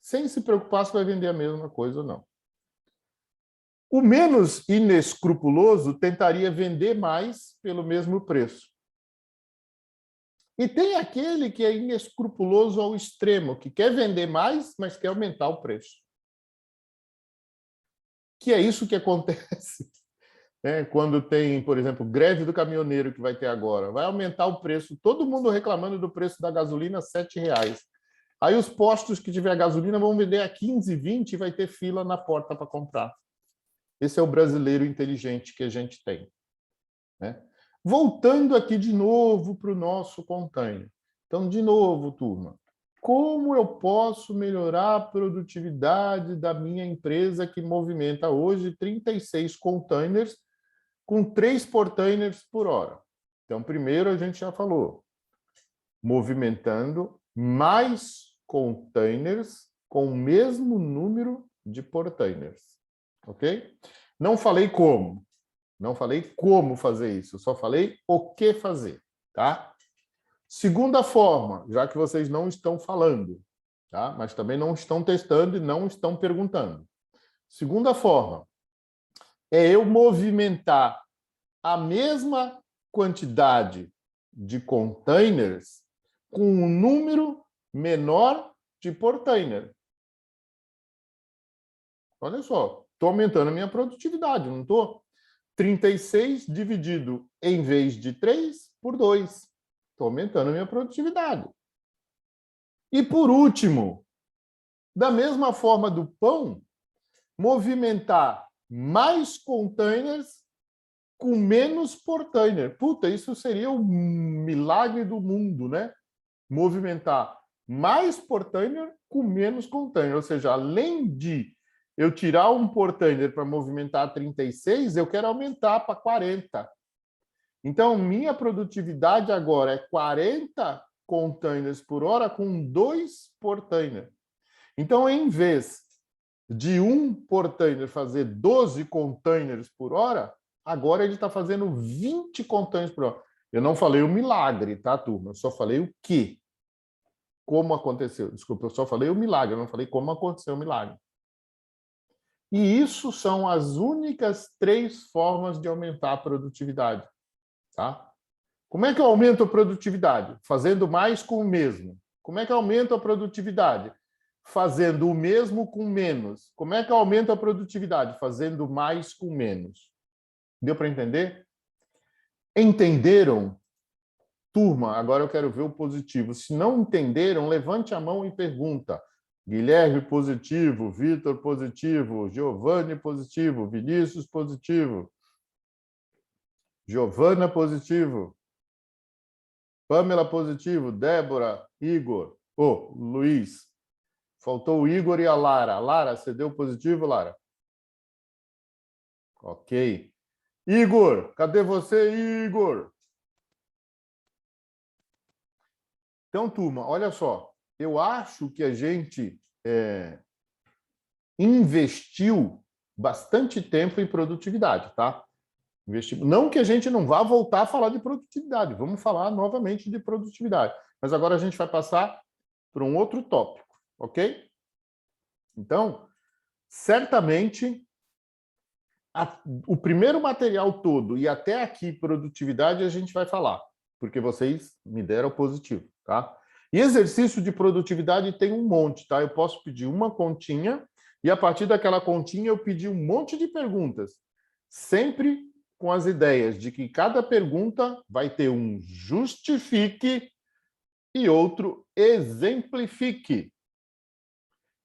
Sem se preocupar se vai vender a mesma coisa ou não. O menos inescrupuloso tentaria vender mais pelo mesmo preço. E tem aquele que é inescrupuloso ao extremo, que quer vender mais, mas quer aumentar o preço. Que é isso que acontece quando tem, por exemplo, greve do caminhoneiro que vai ter agora. Vai aumentar o preço, todo mundo reclamando do preço da gasolina a R$7. Aí os postos que tiver gasolina vão vender a 15, 20 e vai ter fila na porta para comprar. Esse é o brasileiro inteligente que a gente tem. Né? Voltando aqui de novo para o nosso container. Então, de novo, turma, como eu posso melhorar a produtividade da minha empresa que movimenta hoje 36 containers com 3 portainers por hora? Então, primeiro a gente já falou, movimentando mais containers com o mesmo número de portainers. Ok? Não falei como. Não falei como fazer isso. Só falei o que fazer. Tá? Segunda forma, já que vocês não estão falando, tá? Mas também não estão testando e não estão perguntando. Segunda forma é eu movimentar a mesma quantidade de containers com um número menor de portainer. Olha só, estou aumentando a minha produtividade, não estou? 36 dividido, em vez de 3, por 2. Estou aumentando a minha produtividade. E, por último, da mesma forma do pão, movimentar mais containers com menos portainer. Puta, isso seria o milagre do mundo, né? Movimentar mais portainer com menos container. Ou seja, além de eu tirar um portainer para movimentar 36, eu quero aumentar para 40. Então, minha produtividade agora é 40 containers por hora com 2 portainers. Então, em vez de um portainer fazer 12 containers por hora, agora ele está fazendo 20 containers por hora. Eu não falei o milagre, tá, turma? Eu só falei o quê? Como aconteceu. Desculpa, eu só falei o milagre, eu não falei como aconteceu o milagre. E isso são as únicas 3 formas de aumentar a produtividade. Tá? Como é que eu aumento a produtividade? Fazendo mais com o mesmo. Como é que eu aumento a produtividade? Fazendo o mesmo com menos. Como é que eu aumento a produtividade? Fazendo mais com menos. Deu para entender? Entenderam? Turma, agora eu quero ver o positivo. Se não entenderam, levante a mão e pergunta. Guilherme positivo, Vitor positivo, Giovanni positivo, Vinícius positivo, Giovana positivo, Pamela positivo, Débora, Igor, Luiz. Faltou o Igor e a Lara. Lara, você deu positivo, Lara? Ok. Igor, cadê você, Igor? Então, turma, olha só. Eu acho que a gente investiu bastante tempo em produtividade, tá? Não que a gente não vá voltar a falar de produtividade. Vamos falar novamente de produtividade. Mas agora a gente vai passar para um outro tópico, ok? Então, certamente, o primeiro material todo e até aqui, produtividade, a gente vai falar, porque vocês me deram positivo, tá? E exercício de produtividade tem um monte, tá? Eu posso pedir uma continha e, a partir daquela continha, eu pedir um monte de perguntas. Sempre com as ideias de que cada pergunta vai ter um justifique e outro exemplifique.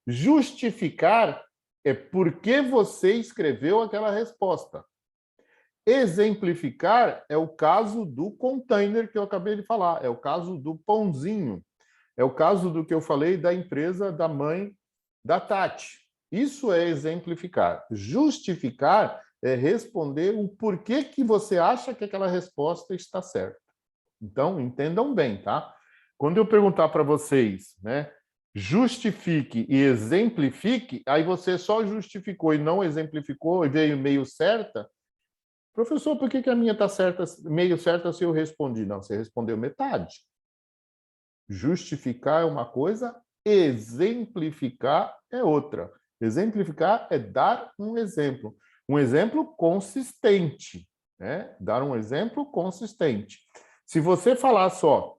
Justificar é por que você escreveu aquela resposta. Exemplificar é o caso do container que eu acabei de falar, é o caso do pãozinho, é o caso do que eu falei da empresa da mãe da Tati. Isso é exemplificar. Justificar é responder o porquê que você acha que aquela resposta está certa. Então, entendam bem, tá? Quando eu perguntar para vocês, né, justifique e exemplifique, aí você só justificou e não exemplificou e veio meio certa. Professor, por que a minha está certa, meio certa se eu respondi? Não, você respondeu metade. Justificar é uma coisa, exemplificar é outra. Exemplificar é dar um exemplo consistente, né? Dar um exemplo consistente. Se você falar só,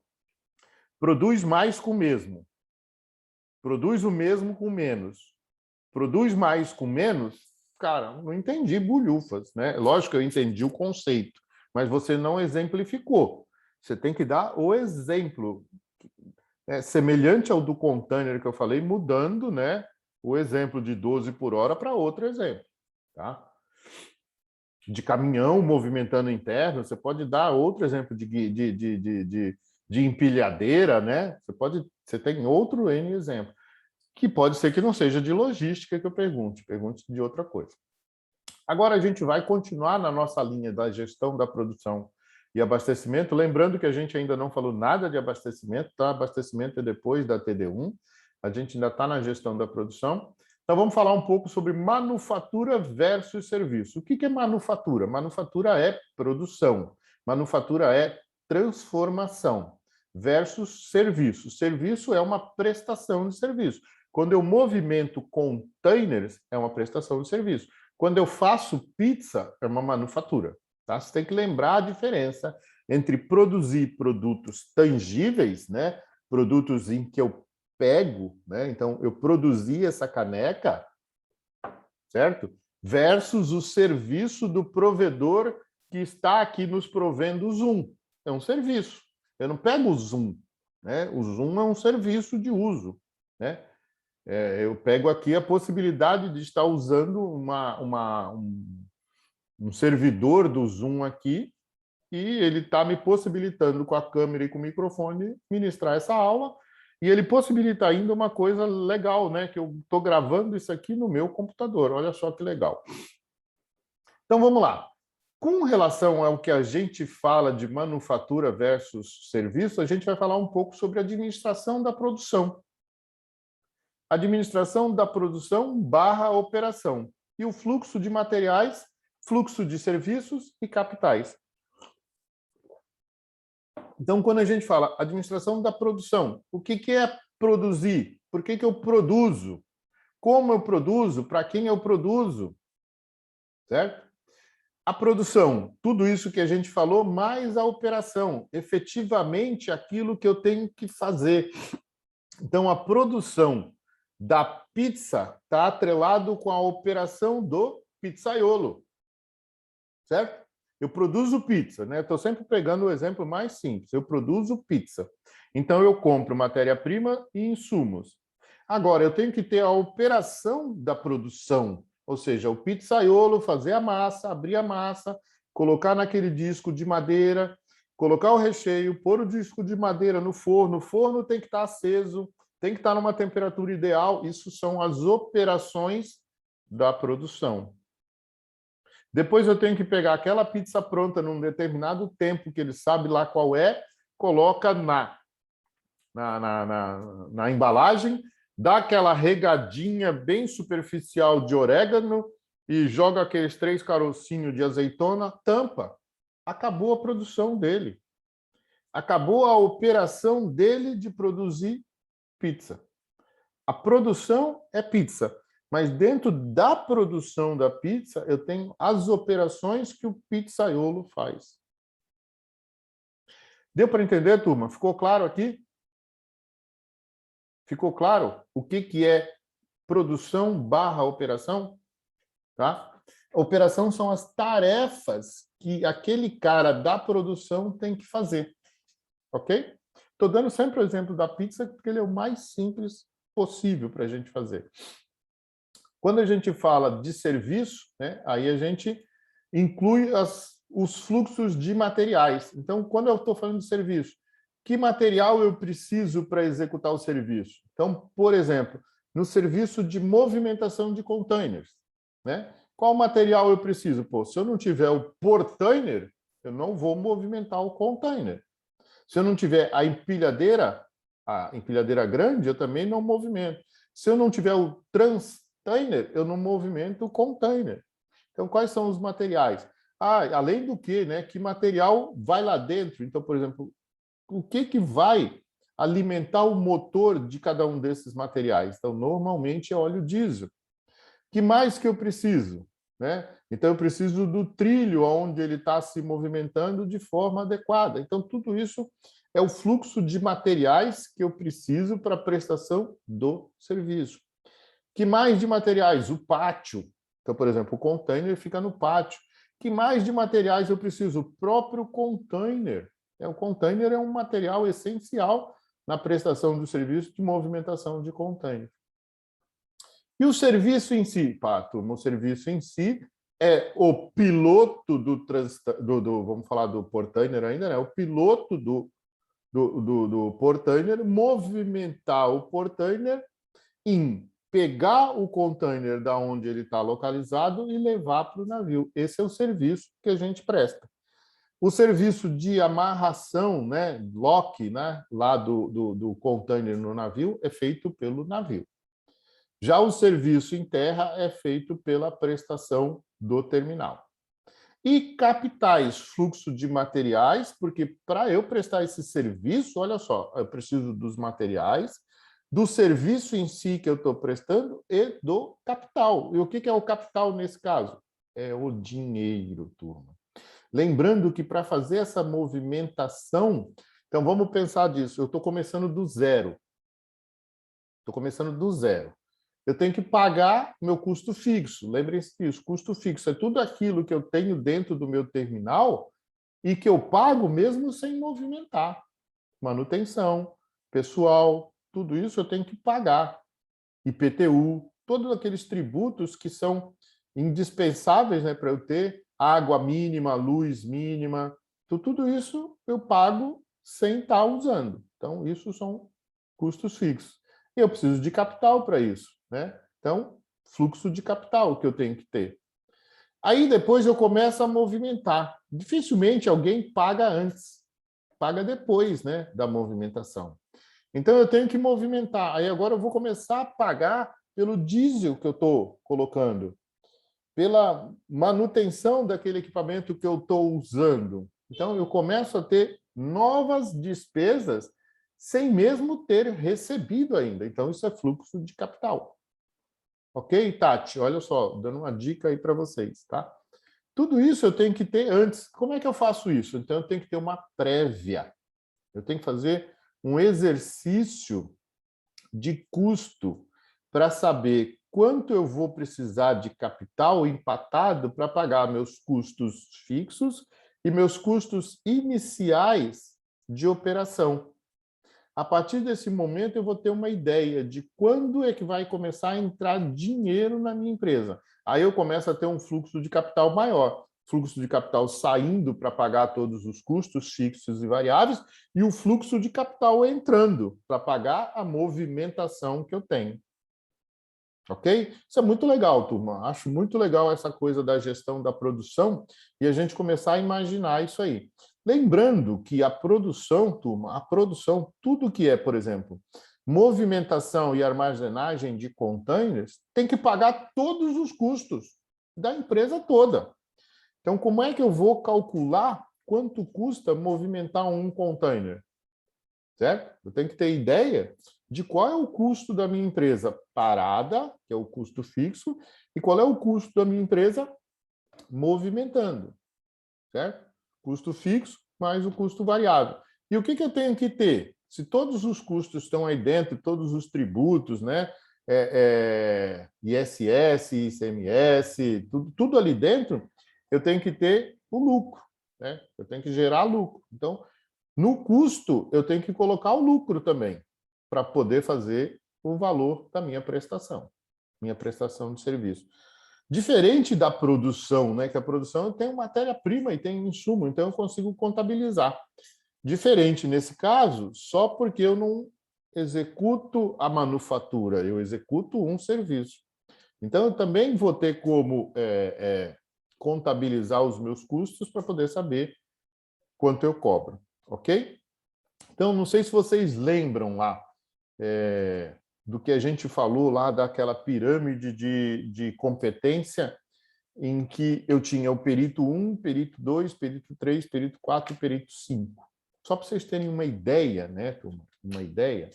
produz mais com o mesmo, produz o mesmo com menos, produz mais com menos, cara, não entendi bulhufas, né? Lógico que eu entendi o conceito, mas você não exemplificou. Você tem que dar o exemplo, semelhante ao do container que eu falei, mudando, né, o exemplo de 12 por hora para outro exemplo, tá? De caminhão movimentando interno, você pode dar outro exemplo de empilhadeira, né? Você tem outro N exemplo, que pode ser que não seja de logística que eu pergunte de outra coisa. Agora a gente vai continuar na nossa linha da gestão da produção e abastecimento, lembrando que a gente ainda não falou nada de abastecimento, tá? Abastecimento é depois da TD1, a gente ainda está na gestão da produção. Então vamos falar um pouco sobre manufatura versus serviço. O que é manufatura? Manufatura é produção, manufatura é transformação, versus serviço. Serviço é uma prestação de serviço. Quando eu movimento containers, é uma prestação de serviço. Quando eu faço pizza, é uma manufatura. Tá? Você tem que lembrar a diferença entre produzir produtos tangíveis, né? produtos em que eu pego, né? Então, eu produzi essa caneca, certo? Versus o serviço do provedor que está aqui nos provendo o Zoom. É um serviço. Eu não pego o Zoom, né? O Zoom é um serviço de uso, né? Eu pego aqui a possibilidade de estar usando um servidor do Zoom aqui e ele está me possibilitando com a câmera e com o microfone ministrar essa aula e ele possibilita ainda uma coisa legal, né? Que eu estou gravando isso aqui no meu computador. Olha só que legal. Então, vamos lá. Com relação ao que a gente fala de manufatura versus serviço, a gente vai falar um pouco sobre administração da produção. Administração da produção / operação. E o fluxo de materiais, fluxo de serviços e capitais. Então, quando a gente fala administração da produção, o que é produzir? Por que eu produzo? Como eu produzo? Para quem eu produzo? Certo? A produção, tudo isso que a gente falou, mais a operação, efetivamente aquilo que eu tenho que fazer. Então, a produção da pizza está atrelado com a operação do pizzaiolo, certo? Eu produzo pizza, né? Estou sempre pegando o exemplo mais simples. Eu produzo pizza. Então, eu compro matéria-prima e insumos. Agora, eu tenho que ter a operação da produção, ou seja, o pizzaiolo fazer a massa, abrir a massa, colocar naquele disco de madeira, colocar o recheio, pôr o disco de madeira no forno. O forno tem que estar aceso, tem que estar numa temperatura ideal. Isso são as operações da produção. Depois eu tenho que pegar aquela pizza pronta num determinado tempo, que ele sabe lá qual é, coloca na embalagem, dá aquela regadinha bem superficial de orégano e joga aqueles 3 carocinhos de azeitona, tampa. Acabou a produção dele. Acabou a operação dele de produzir pizza. A produção é pizza, mas dentro da produção da pizza eu tenho as operações que o pizzaiolo faz. Deu para entender, turma? Ficou claro aqui? Ficou claro o que é produção / operação? Tá? Operação são as tarefas que aquele cara da produção tem que fazer. Ok? Estou dando sempre o exemplo da pizza, porque ele é o mais simples possível para a gente fazer. Quando a gente fala de serviço, né, aí a gente inclui os fluxos de materiais. Então, quando eu estou falando de serviço, que material eu preciso para executar o serviço? Então, por exemplo, no serviço de movimentação de containers, né? Qual material eu preciso? Pô, se eu não tiver o portainer, eu não vou movimentar o container. Se eu não tiver a empilhadeira grande, eu também não movimento. Se eu não tiver o transtainer, eu não movimento o container. Então, quais são os materiais? Além do que, né? Que material vai lá dentro? Então, por exemplo, o que vai alimentar o motor de cada um desses materiais? Então, normalmente é óleo diesel. Que mais que eu preciso? Né? Então, eu preciso do trilho onde ele está se movimentando de forma adequada. Então, tudo isso é o fluxo de materiais que eu preciso para a prestação do serviço. Que mais de materiais? O pátio. Então, por exemplo, o container fica no pátio. Que mais de materiais eu preciso? O próprio container. O container é um material essencial na prestação do serviço de movimentação de container. E o serviço em si, turma, o serviço em si é o piloto vamos falar do portainer ainda, né? O piloto do portainer movimentar o portainer em pegar o container da onde ele está localizado e levar para o navio. Esse é o serviço que a gente presta. O serviço de amarração, né, lock, né, lá do container no navio, é feito pelo navio. Já o serviço em terra é feito pela prestação do terminal. E capitais, fluxo de materiais, porque para eu prestar esse serviço, olha só, eu preciso dos materiais, do serviço em si que eu estou prestando e do capital. E o que é o capital nesse caso? É o dinheiro, turma. Lembrando que para fazer essa movimentação, Então, vamos pensar disso. Eu estou começando do zero. Estou começando do zero. Eu tenho que pagar meu custo fixo. Lembrem-se disso, custo fixo é tudo aquilo que eu tenho dentro do meu terminal e que eu pago mesmo sem movimentar. Manutenção, pessoal, tudo isso eu tenho que pagar. IPTU, todos aqueles tributos que são indispensáveis, né, para eu ter água mínima, luz mínima, tudo isso eu pago sem estar usando. Então, isso são custos fixos. E eu preciso de capital para isso, né? Então, fluxo de capital que eu tenho que ter. Aí depois eu começo a movimentar. Dificilmente alguém paga antes, paga depois, né, da movimentação. Então eu tenho que movimentar. Aí agora eu vou começar a pagar pelo diesel que eu estou colocando, pela manutenção daquele equipamento que eu estou usando. Então eu começo a ter novas despesas sem mesmo ter recebido ainda. Então, isso é fluxo de capital. Ok, Tati? Olha só, dando uma dica aí para vocês, tá? Tudo isso eu tenho que ter antes. Como é que eu faço isso? Então, eu tenho que ter uma prévia. Eu tenho que fazer um exercício de custo para saber quanto eu vou precisar de capital empatado para pagar meus custos fixos e meus custos iniciais de operação. A partir desse momento, eu vou ter uma ideia de quando é que vai começar a entrar dinheiro na minha empresa. Aí eu começo a ter um fluxo de capital maior. Fluxo de capital saindo para pagar todos os custos fixos e variáveis e o fluxo de capital entrando para pagar a movimentação que eu tenho. Ok? Isso é muito legal, turma. Acho muito legal essa coisa da gestão da produção e a gente começar a imaginar isso aí. Lembrando que a produção, turma, a produção, tudo que é, por exemplo, movimentação e armazenagem de containers, tem que pagar todos os custos da empresa toda. Então, como é que eu vou calcular quanto custa movimentar um container? Certo? Eu tenho que ter ideia de qual é o custo da minha empresa parada, que é o custo fixo, e qual é o custo da minha empresa movimentando. Certo? Custo fixo mais o custo variável. E o que eu tenho que ter? Se todos os custos estão aí dentro, todos os tributos, né? ISS, ICMS, tudo ali dentro, eu tenho que ter o lucro, né? Eu tenho que gerar lucro. Então, no custo, eu tenho que colocar o lucro também, para poder fazer o valor da minha prestação de serviço. Diferente da produção, né? Que a produção tem matéria-prima e tem insumo, então eu consigo contabilizar. Diferente nesse caso, só porque eu não executo a manufatura, eu executo um serviço. Então, eu também vou ter como contabilizar os meus custos para poder saber quanto eu cobro, ok? Então, não sei se vocês lembram lá do que a gente falou lá daquela pirâmide de competência em que eu tinha o perito 1, perito 2, perito 3, perito 4 e perito 5. Só para vocês terem uma ideia, né, turma? Uma ideia.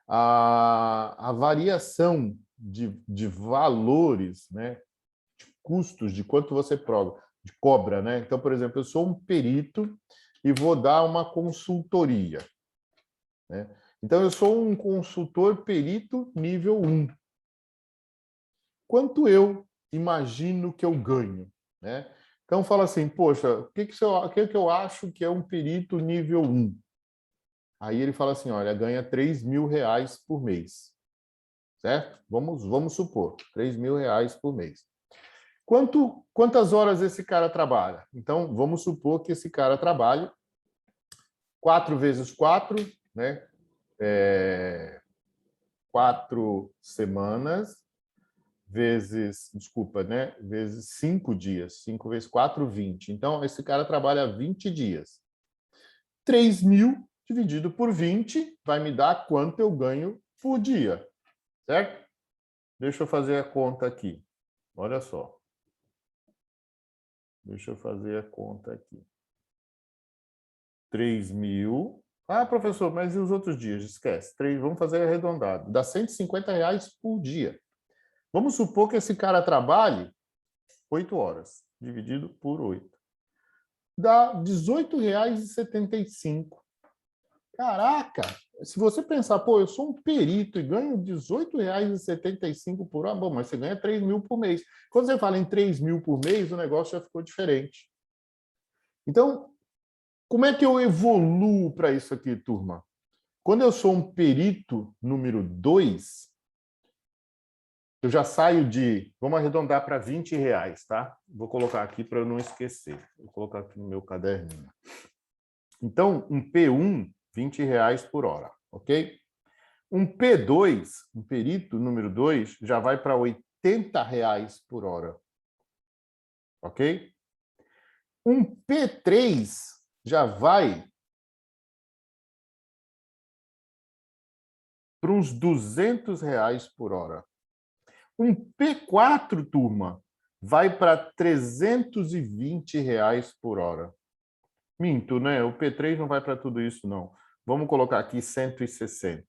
A variação de valores, né, de custos, de quanto você cobra, né? Então, por exemplo, eu sou um perito e vou dar uma consultoria, né? Então, eu sou um consultor perito nível 1. Quanto eu imagino que eu ganho, né? Então, fala assim, poxa, o que eu acho que é um perito nível 1? Aí ele fala assim, olha, ganha R$3.000 por mês, certo? Vamos supor, R$3.000 por mês. Quantas horas esse cara trabalha? Então, vamos supor que esse cara trabalha 4 vezes 4, né? 4 semanas, vezes 5 dias. 5 vezes 4, 20. Então, esse cara trabalha 20 dias. 3.000 dividido por 20 vai me dar quanto eu ganho por dia, certo? Deixa eu fazer a conta aqui. Olha só. Deixa eu fazer a conta aqui. 3.000. Ah, professor, mas e os outros dias? Esquece. Vamos fazer arredondado. Dá R$150 por dia. Vamos supor que esse cara trabalhe 8 horas, dividido por 8. Dá R$18,75. Caraca! Se você pensar, pô, eu sou um perito e ganho R$ 18,75 por hora, bom, mas você ganha 3 mil por mês. Quando você fala em 3 mil por mês, o negócio já ficou diferente. Então, como é que eu evoluo para isso aqui, turma? Quando eu sou um perito número 2, eu já saio de... Vamos arredondar para R$ 20, tá? Vou colocar aqui para eu não esquecer. Vou colocar aqui no meu caderninho. Então, um P1, R$ 20 por hora, ok? Um P2, um perito número 2, já vai para R$ 80 por hora, ok? Um P3 já vai para uns R$ 200 por hora. Um P4, turma, vai para R$ 320 por hora. Minto, né? O P3 não vai para tudo isso, não. Vamos colocar aqui 160.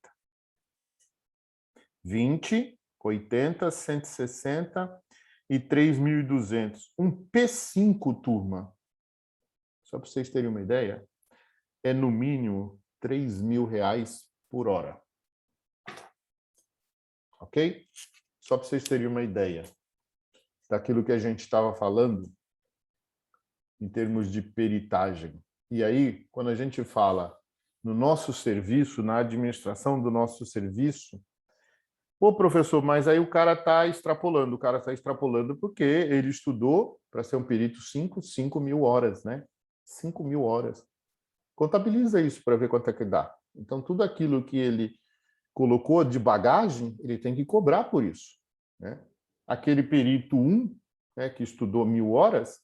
20, 80, 160 e 3.200. Um P5, turma, só para vocês terem uma ideia, é no mínimo R$ 3.000 por hora. Ok? Só para vocês terem uma ideia daquilo que a gente estava falando em termos de peritagem. E aí, quando a gente fala no nosso serviço, na administração do nosso serviço, pô, professor, mas aí o cara está extrapolando. O cara está extrapolando porque ele estudou para ser um perito 5 mil horas, né? 5 mil horas. Contabiliza isso para ver quanto é que dá. Então, tudo aquilo que ele colocou de bagagem, ele tem que cobrar por isso, né? Aquele perito 1, né, que estudou 1.000 horas,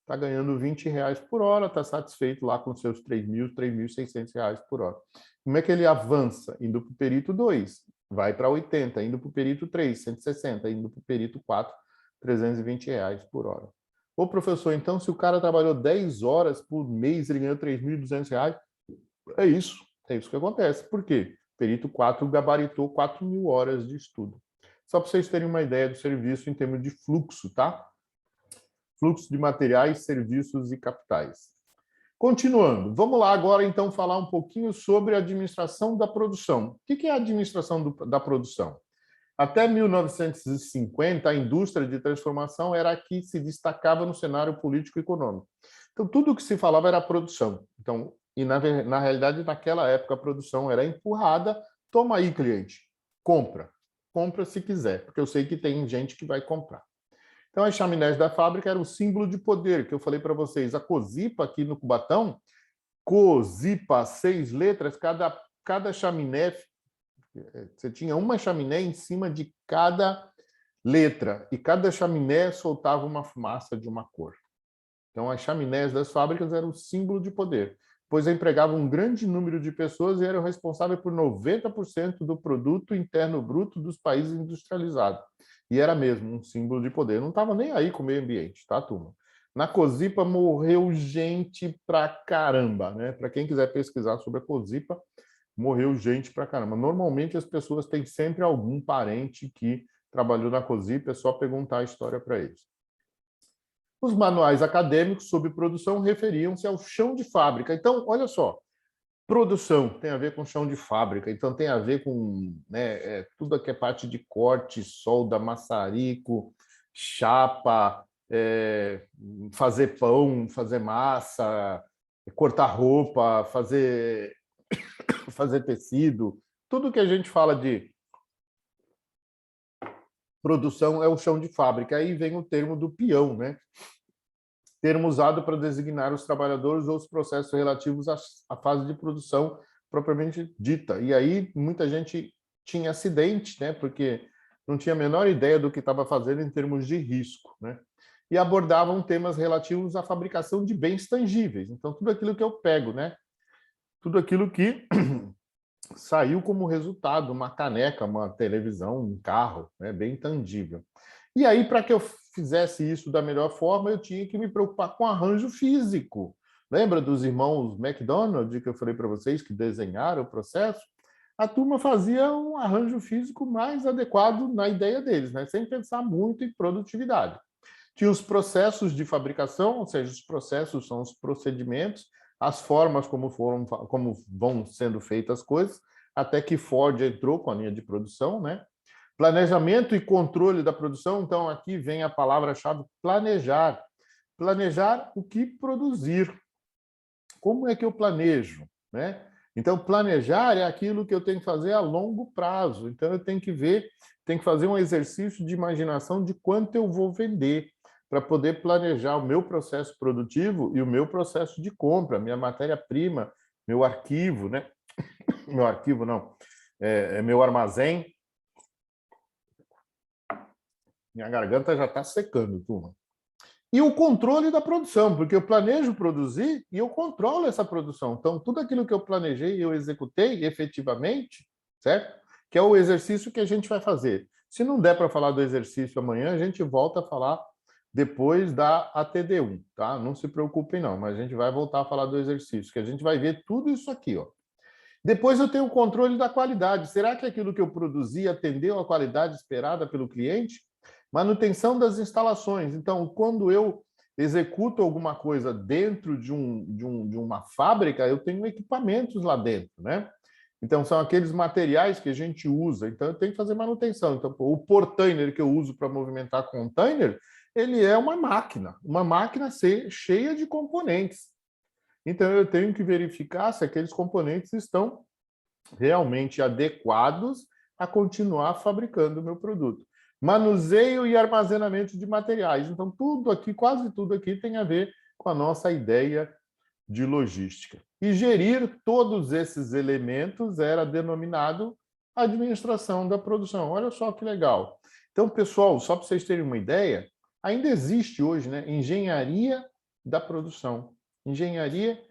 está ganhando R$ 20 por hora, está satisfeito lá com seus R$ 3.600 por hora. Como é que ele avança? Indo para o perito 2, vai para 80, indo para o perito 3, 160, indo para o perito 4, R$ 320 por hora. Ô, professor, então, se o cara trabalhou 10 horas por mês, ele ganhou R$ 3.200, é isso que acontece. Por quê? Perito 4 gabaritou 4.000 horas de estudo. Só para vocês terem uma ideia do serviço em termos de fluxo, tá? Fluxo de materiais, serviços e capitais. Continuando, vamos lá agora então falar um pouquinho sobre a administração da produção. O que é a administração da produção? Até 1950, a indústria de transformação era a que se destacava no cenário político e econômico. Então, tudo o que se falava era produção. Então, na realidade, naquela época, a produção era empurrada. Toma aí, cliente, compra. Compra se quiser, porque eu sei que tem gente que vai comprar. Então, as chaminés da fábrica eram o símbolo de poder, que eu falei para vocês. A Cozipa, aqui no Cubatão, Cozipa, 6 letras, cada chaminé, você tinha uma chaminé em cima de cada letra, e cada chaminé soltava uma fumaça de uma cor. Então, as chaminés das fábricas eram o símbolo de poder, pois empregavam um grande número de pessoas e eram responsáveis por 90% do produto interno bruto dos países industrializados. E era mesmo um símbolo de poder. Não estava nem aí com o meio ambiente, tá, turma? Na Cozipa morreu gente pra caramba, né? Para quem quiser pesquisar sobre a Cozipa, morreu gente pra caramba. Normalmente as pessoas têm sempre algum parente que trabalhou na Cozipa, é só perguntar a história para eles. Os manuais acadêmicos sobre produção referiam-se ao chão de fábrica. Então, olha só, produção tem a ver com chão de fábrica, então tem a ver com, né, tudo que é parte de corte, solda, maçarico, chapa, fazer pão, fazer massa, cortar roupa, fazer tecido. Tudo que a gente fala de produção é o chão de fábrica. Aí vem o termo do peão, né? Termo usado para designar os trabalhadores ou os processos relativos à fase de produção propriamente dita. E aí muita gente tinha acidente, né? Porque não tinha a menor ideia do que estava fazendo em termos de risco, né? E abordavam temas relativos à fabricação de bens tangíveis. Então, tudo aquilo que eu pego, né? Tudo aquilo que saiu como resultado, uma caneca, uma televisão, um carro, né, bem tangível. E aí, para que eu fizesse isso da melhor forma, eu tinha que me preocupar com arranjo físico. Lembra dos irmãos McDonald, que eu falei para vocês, que desenharam o processo? A turma fazia um arranjo físico mais adequado na ideia deles, né, sem pensar muito em produtividade. Tinha os processos de fabricação, ou seja, os processos são os procedimentos, as formas como vão sendo feitas as coisas, até que Ford entrou com a linha de produção, né? Planejamento e controle da produção, então aqui vem a palavra-chave planejar. Planejar o que produzir. Como é que eu planejo, né? Então, planejar é aquilo que eu tenho que fazer a longo prazo. Então, eu tenho que fazer um exercício de imaginação de quanto eu vou vender, para poder planejar o meu processo produtivo e o meu processo de compra, minha matéria-prima, meu arquivo, né? Meu arquivo não, meu armazém. Minha garganta já está secando, turma. E o controle da produção, porque eu planejo produzir e eu controlo essa produção. Então, tudo aquilo que eu planejei, eu executei efetivamente, certo? Que é o exercício que a gente vai fazer. Se não der para falar do exercício amanhã, a gente volta a falar depois da ATD1, tá? Não se preocupem não, mas a gente vai voltar a falar do exercício, que a gente vai ver tudo isso aqui, ó. Depois eu tenho o controle da qualidade. Será que aquilo que eu produzi atendeu a qualidade esperada pelo cliente? Manutenção das instalações. Então, quando eu executo alguma coisa dentro de uma fábrica, eu tenho equipamentos lá dentro, né? Então, são aqueles materiais que a gente usa. Então, eu tenho que fazer manutenção. Então, o portainer que eu uso para movimentar container, ele é uma máquina cheia de componentes. Então, eu tenho que verificar se aqueles componentes estão realmente adequados a continuar fabricando o meu produto. Manuseio e armazenamento de materiais. Então, tudo aqui, quase tudo aqui tem a ver com a nossa ideia de logística. E gerir todos esses elementos era denominado administração da produção. Olha só que legal. Então, pessoal, só para vocês terem uma ideia, ainda existe hoje, né, engenharia da produção, engenharia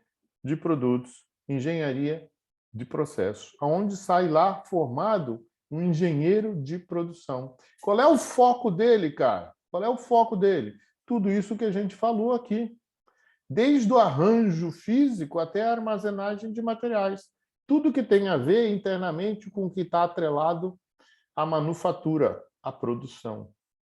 de produtos, engenharia de processos, onde sai lá formado um engenheiro de produção. Qual é o foco dele, cara? Qual é o foco dele? Tudo isso que a gente falou aqui. Desde o arranjo físico até a armazenagem de materiais. Tudo que tem a ver internamente com o que está atrelado à manufatura, à produção.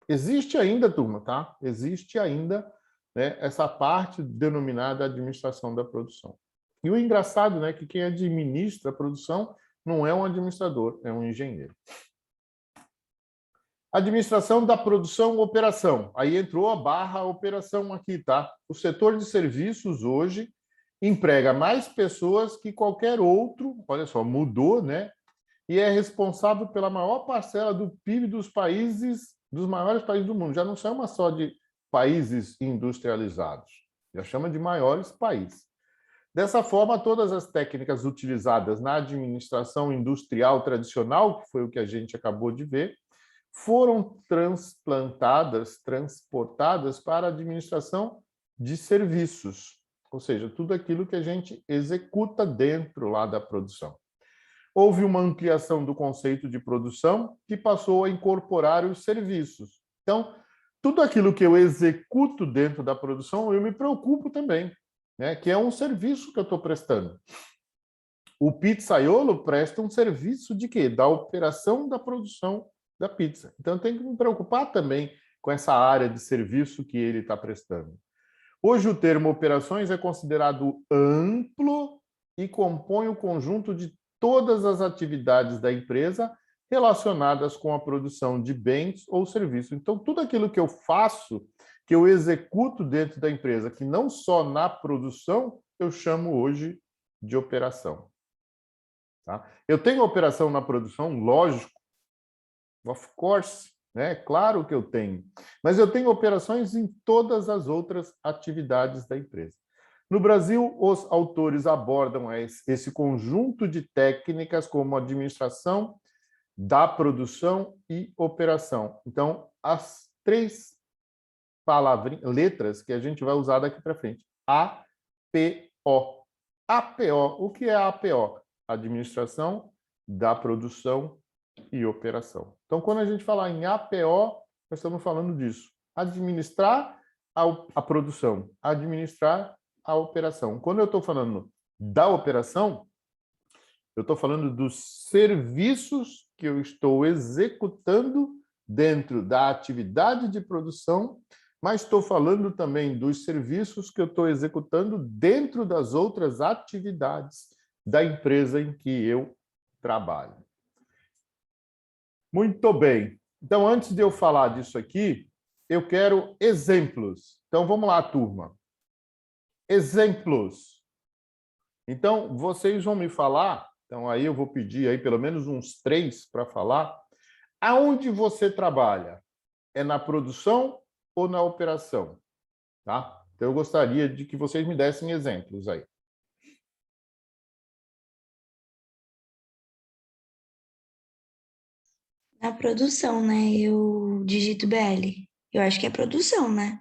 Existe ainda, turma, tá? Existe ainda, né, essa parte denominada administração da produção. E o engraçado, né, que quem administra a produção não é um administrador, é um engenheiro. Administração da produção, operação. Aí entrou a barra operação aqui, tá? O setor de serviços hoje emprega mais pessoas que qualquer outro, olha só, mudou, né? E é responsável pela maior parcela do PIB dos países, dos maiores países do mundo. Já não chama só de países industrializados, já chama de maiores países. Dessa forma, todas as técnicas utilizadas na administração industrial tradicional, que foi o que a gente acabou de ver, foram transportadas para a administração de serviços, ou seja, tudo aquilo que a gente executa dentro lá da produção. Houve uma ampliação do conceito de produção que passou a incorporar os serviços. Então, tudo aquilo que eu executo dentro da produção, eu me preocupo também, né? Que é um serviço que eu estou prestando. O pizzaiolo presta um serviço de quê? Da operação da produção da pizza. Então, eu tenho que me preocupar também com essa área de serviço que ele está prestando. Hoje, o termo operações é considerado amplo e compõe o conjunto de todas as atividades da empresa relacionadas com a produção de bens ou serviços. Então, tudo aquilo que eu faço, que eu executo dentro da empresa, que não só na produção, eu chamo hoje de operação. Tá? Eu tenho operação na produção, lógico, of course, né? Claro que eu tenho. Mas eu tenho operações em todas as outras atividades da empresa. No Brasil, os autores abordam esse conjunto de técnicas como administração da produção e operação. Então, as três letras que a gente vai usar daqui para frente. APO. APO. O que é APO? Administração da produção e operação. Então, quando a gente falar em APO, nós estamos falando disso. Administrar a produção, administrar a operação. Quando eu estou falando da operação, eu estou falando dos serviços que eu estou executando dentro da atividade de produção mas estou falando também dos serviços que eu estou executando dentro das outras atividades da empresa em que eu trabalho. Muito bem. Então, antes de eu falar disso aqui, eu quero exemplos. Então, vamos lá, turma. Exemplos. Então, vocês vão me falar, então aí eu vou pedir aí pelo menos uns 3 para falar. Aonde você trabalha? É na produção ou na operação? Tá? Então, eu gostaria de que vocês me dessem exemplos aí. Na produção, né? Eu digito BL. Eu acho que é produção, né?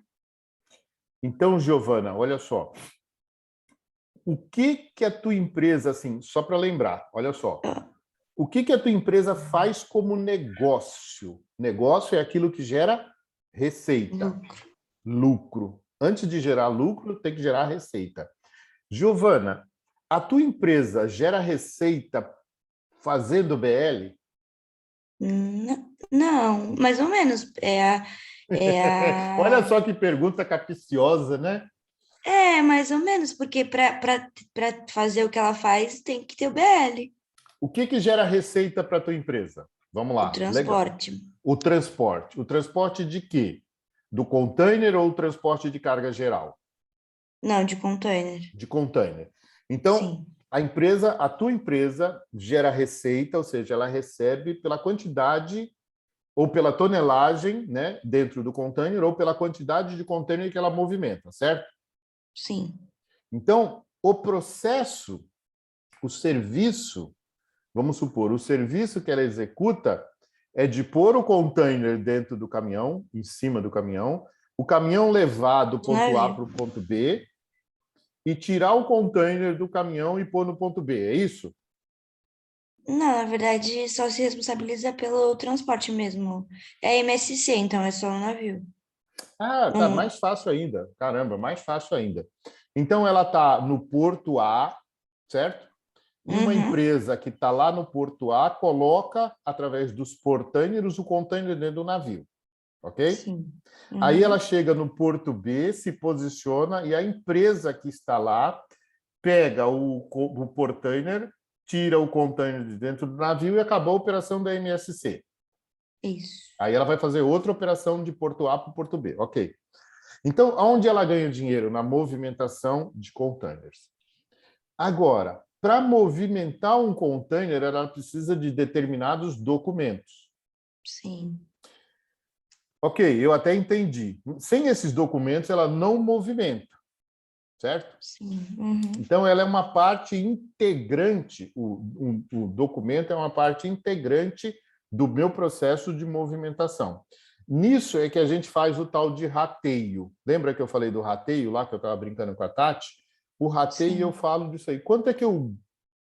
Então, Giovana, olha só. O que a tua empresa, assim, só para lembrar, olha só. O que a tua empresa faz como negócio? Negócio é aquilo que gera receita, lucro. Antes de gerar lucro, tem que gerar receita. Giovana, a tua empresa gera receita fazendo BL? Não, mais ou menos. Olha só que pergunta capciosa, né? É, mais ou menos, porque para fazer o que ela faz, tem que ter o BL. O que gera receita para a tua empresa? Vamos lá. O transporte. Legal. O transporte. O transporte de quê? Do container ou o transporte de carga geral? Não, de container. De container. Então, Sim. a tua empresa gera receita, ou seja, ela recebe pela quantidade ou pela tonelagem, né, dentro do container, ou pela quantidade de container que ela movimenta, certo? Sim. Então, o processo, o serviço, vamos supor, o serviço que ela executa é de pôr o container dentro do caminhão, em cima do caminhão, o caminhão levar do ponto A para o ponto B e tirar o container do caminhão e pôr no ponto B, é isso? Não, na verdade, só se responsabiliza pelo transporte mesmo. É MSC, então é só no navio. Ah, tá mais fácil ainda. Caramba, mais fácil ainda. Então, ela está no porto A, certo? E uma empresa que está lá no porto A coloca, através dos portâneros, o container dentro do navio. Ok? Sim. Aí ela chega no porto B, se posiciona, e a empresa que está lá pega o portainer, tira o container de dentro do navio e acabou a operação da MSC. Isso. Aí ela vai fazer outra operação de porto A para o porto B. Ok. Então, onde ela ganha dinheiro? Na movimentação de containers. Agora, para movimentar um container, ela precisa de determinados documentos. Sim. Ok, eu até entendi. Sem esses documentos, ela não movimenta, certo? Sim. Então, ela é uma parte integrante, o documento é uma parte integrante do meu processo de movimentação. Nisso é que a gente faz o tal de rateio. Lembra que eu falei do rateio lá, que eu estava brincando com a Tati? O rateio, Sim. eu falo disso aí. Quanto é que eu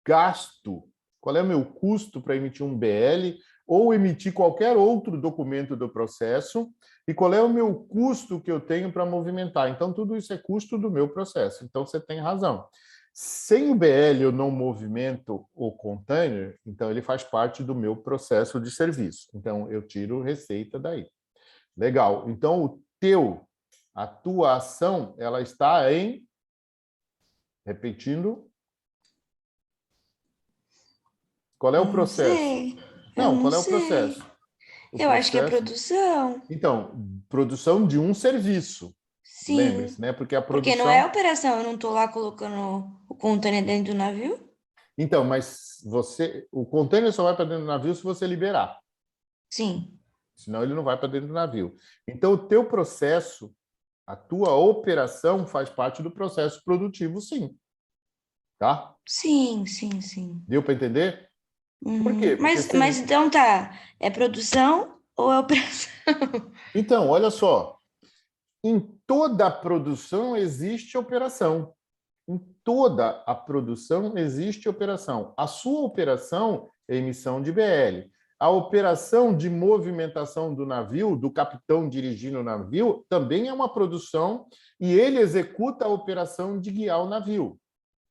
gasto? Qual é o meu custo para emitir um BL ou emitir qualquer outro documento do processo? E qual é o meu custo que eu tenho para movimentar? Então, tudo isso é custo do meu processo. Então, você tem razão. Sem o BL eu não movimento o container, então ele faz parte do meu processo de serviço. Então, eu tiro receita daí. Legal. Então, a tua ação, ela está em... Repetindo. Qual é o processo? Sei. Não, Não qual é o sei. processo? Eu acho que é produção. Então, produção de um serviço. Sim. Lembre-se, né? Porque a produção... Porque não é operação, eu não estou lá colocando o container dentro do navio? Então, mas o container só vai para dentro do navio se você liberar. Sim. Senão ele não vai para dentro do navio. Então, o teu processo, a tua operação faz parte do processo produtivo, sim. Tá? Sim. Deu para entender? Por quê? Porque Mas então tá, é produção ou é operação? Então, olha só. Em toda a produção existe operação. Em toda a produção existe operação. A sua operação é emissão de BL. A operação de movimentação do navio, do capitão dirigindo o navio, também é uma produção e ele executa a operação de guiar o navio.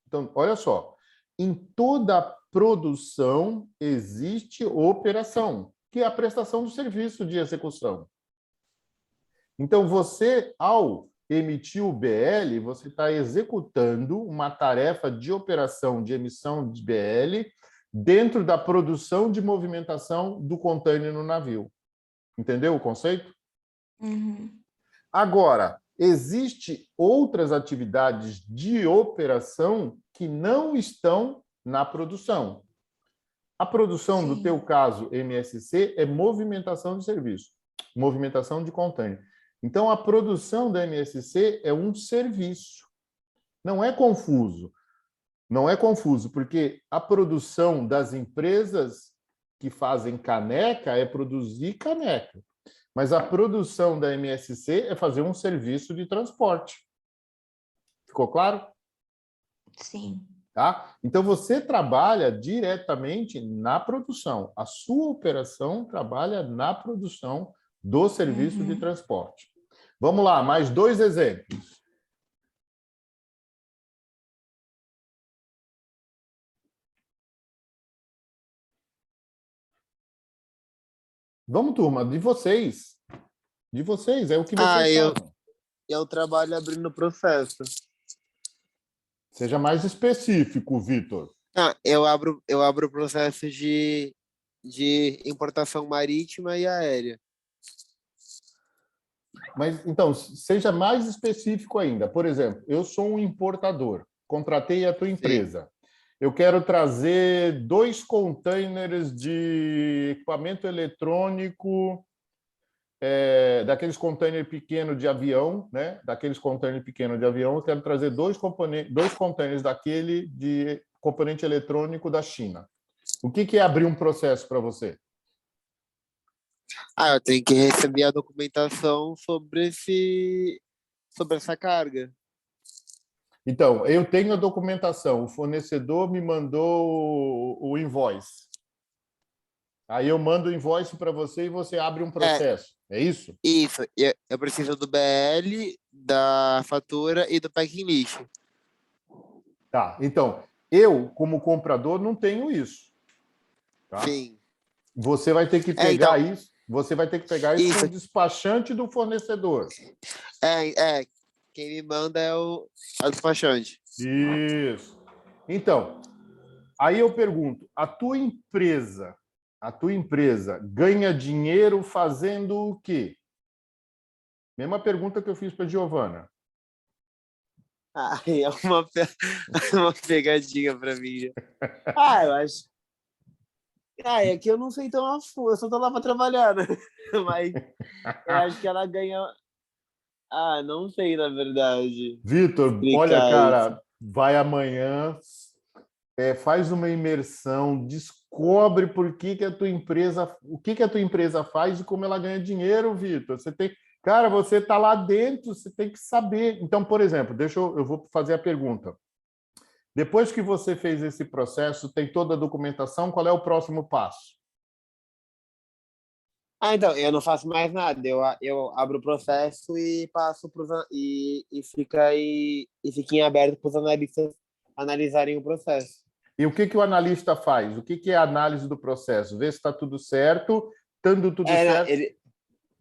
Então, olha só, em toda a produção existe operação, que é a prestação do serviço de execução. Então, você, ao emitir o BL, você está executando uma tarefa de operação de emissão de BL dentro da produção de movimentação do contêiner no navio. Entendeu o conceito? Uhum. Agora, existe outras atividades de operação que não estão na produção. A produção, no teu Sim. caso, MSC, é movimentação de serviço, movimentação de contêiner. Então, a produção da MSC é um serviço. Não é confuso. Não é confuso, porque a produção das empresas que fazem caneca é produzir caneca. Mas a produção da MSC é fazer um serviço de transporte. Ficou claro? Sim. Tá? Então, você trabalha diretamente na produção. A sua operação trabalha na produção do serviço de Uhum. transporte. Vamos lá, mais 2 exemplos. Vamos, turma, de vocês. De vocês, é o que Ah, vocês eu, fazem. eu trabalho abrindo processo. Seja mais específico, Vitor. Ah, eu abro processo de importação marítima e aérea. Mas, então, seja mais específico ainda. Por exemplo, eu sou um importador, contratei a tua Sim. empresa. Eu quero trazer 2 containers de equipamento eletrônico, daqueles containers pequenos de avião, né? Daqueles containers pequenos de avião, eu quero trazer 2 containers daquele de componente eletrônico da China. O que é abrir um processo para você? Ah, eu tenho que receber a documentação sobre essa carga. Então, eu tenho a documentação, o fornecedor me mandou o invoice. Aí eu mando o invoice para você e você abre um É, processo. É isso? isso. Eu preciso do BL, da fatura e do packing list. Tá. Então, eu, como comprador, não tenho isso. Tá? Sim. Você vai ter que Então, pegar isso. Você vai ter que pegar isso com isso. o despachante do fornecedor. Quem me manda é o despachante. Isso. Então, aí eu pergunto: a tua empresa ganha dinheiro fazendo o quê? Mesma pergunta que eu fiz para a Giovana. Ah, é uma pegadinha pra mim. Ah, eu acho. Ah, é que eu não sei tão a fundo, eu só tô lá pra trabalhar, né? Mas eu acho que ela ganha. Ah, não sei, na verdade, Vitor, olha, explicar isso. cara, vai amanhã, faz uma imersão, descobre por que a tua empresa, o que a tua empresa faz e como ela ganha dinheiro, Vitor. Você tem, cara, você está lá dentro, você tem que saber. Então, por exemplo, eu vou fazer a pergunta. Depois que você fez esse processo, tem toda a documentação, qual é o próximo passo? Ah, então, eu não faço mais nada. Eu abro o processo e passo e fica em aberto para os analistas analisarem o processo. E o que o analista faz? O que é a análise do processo? Vê se está tudo certo, estando tudo Não, certo,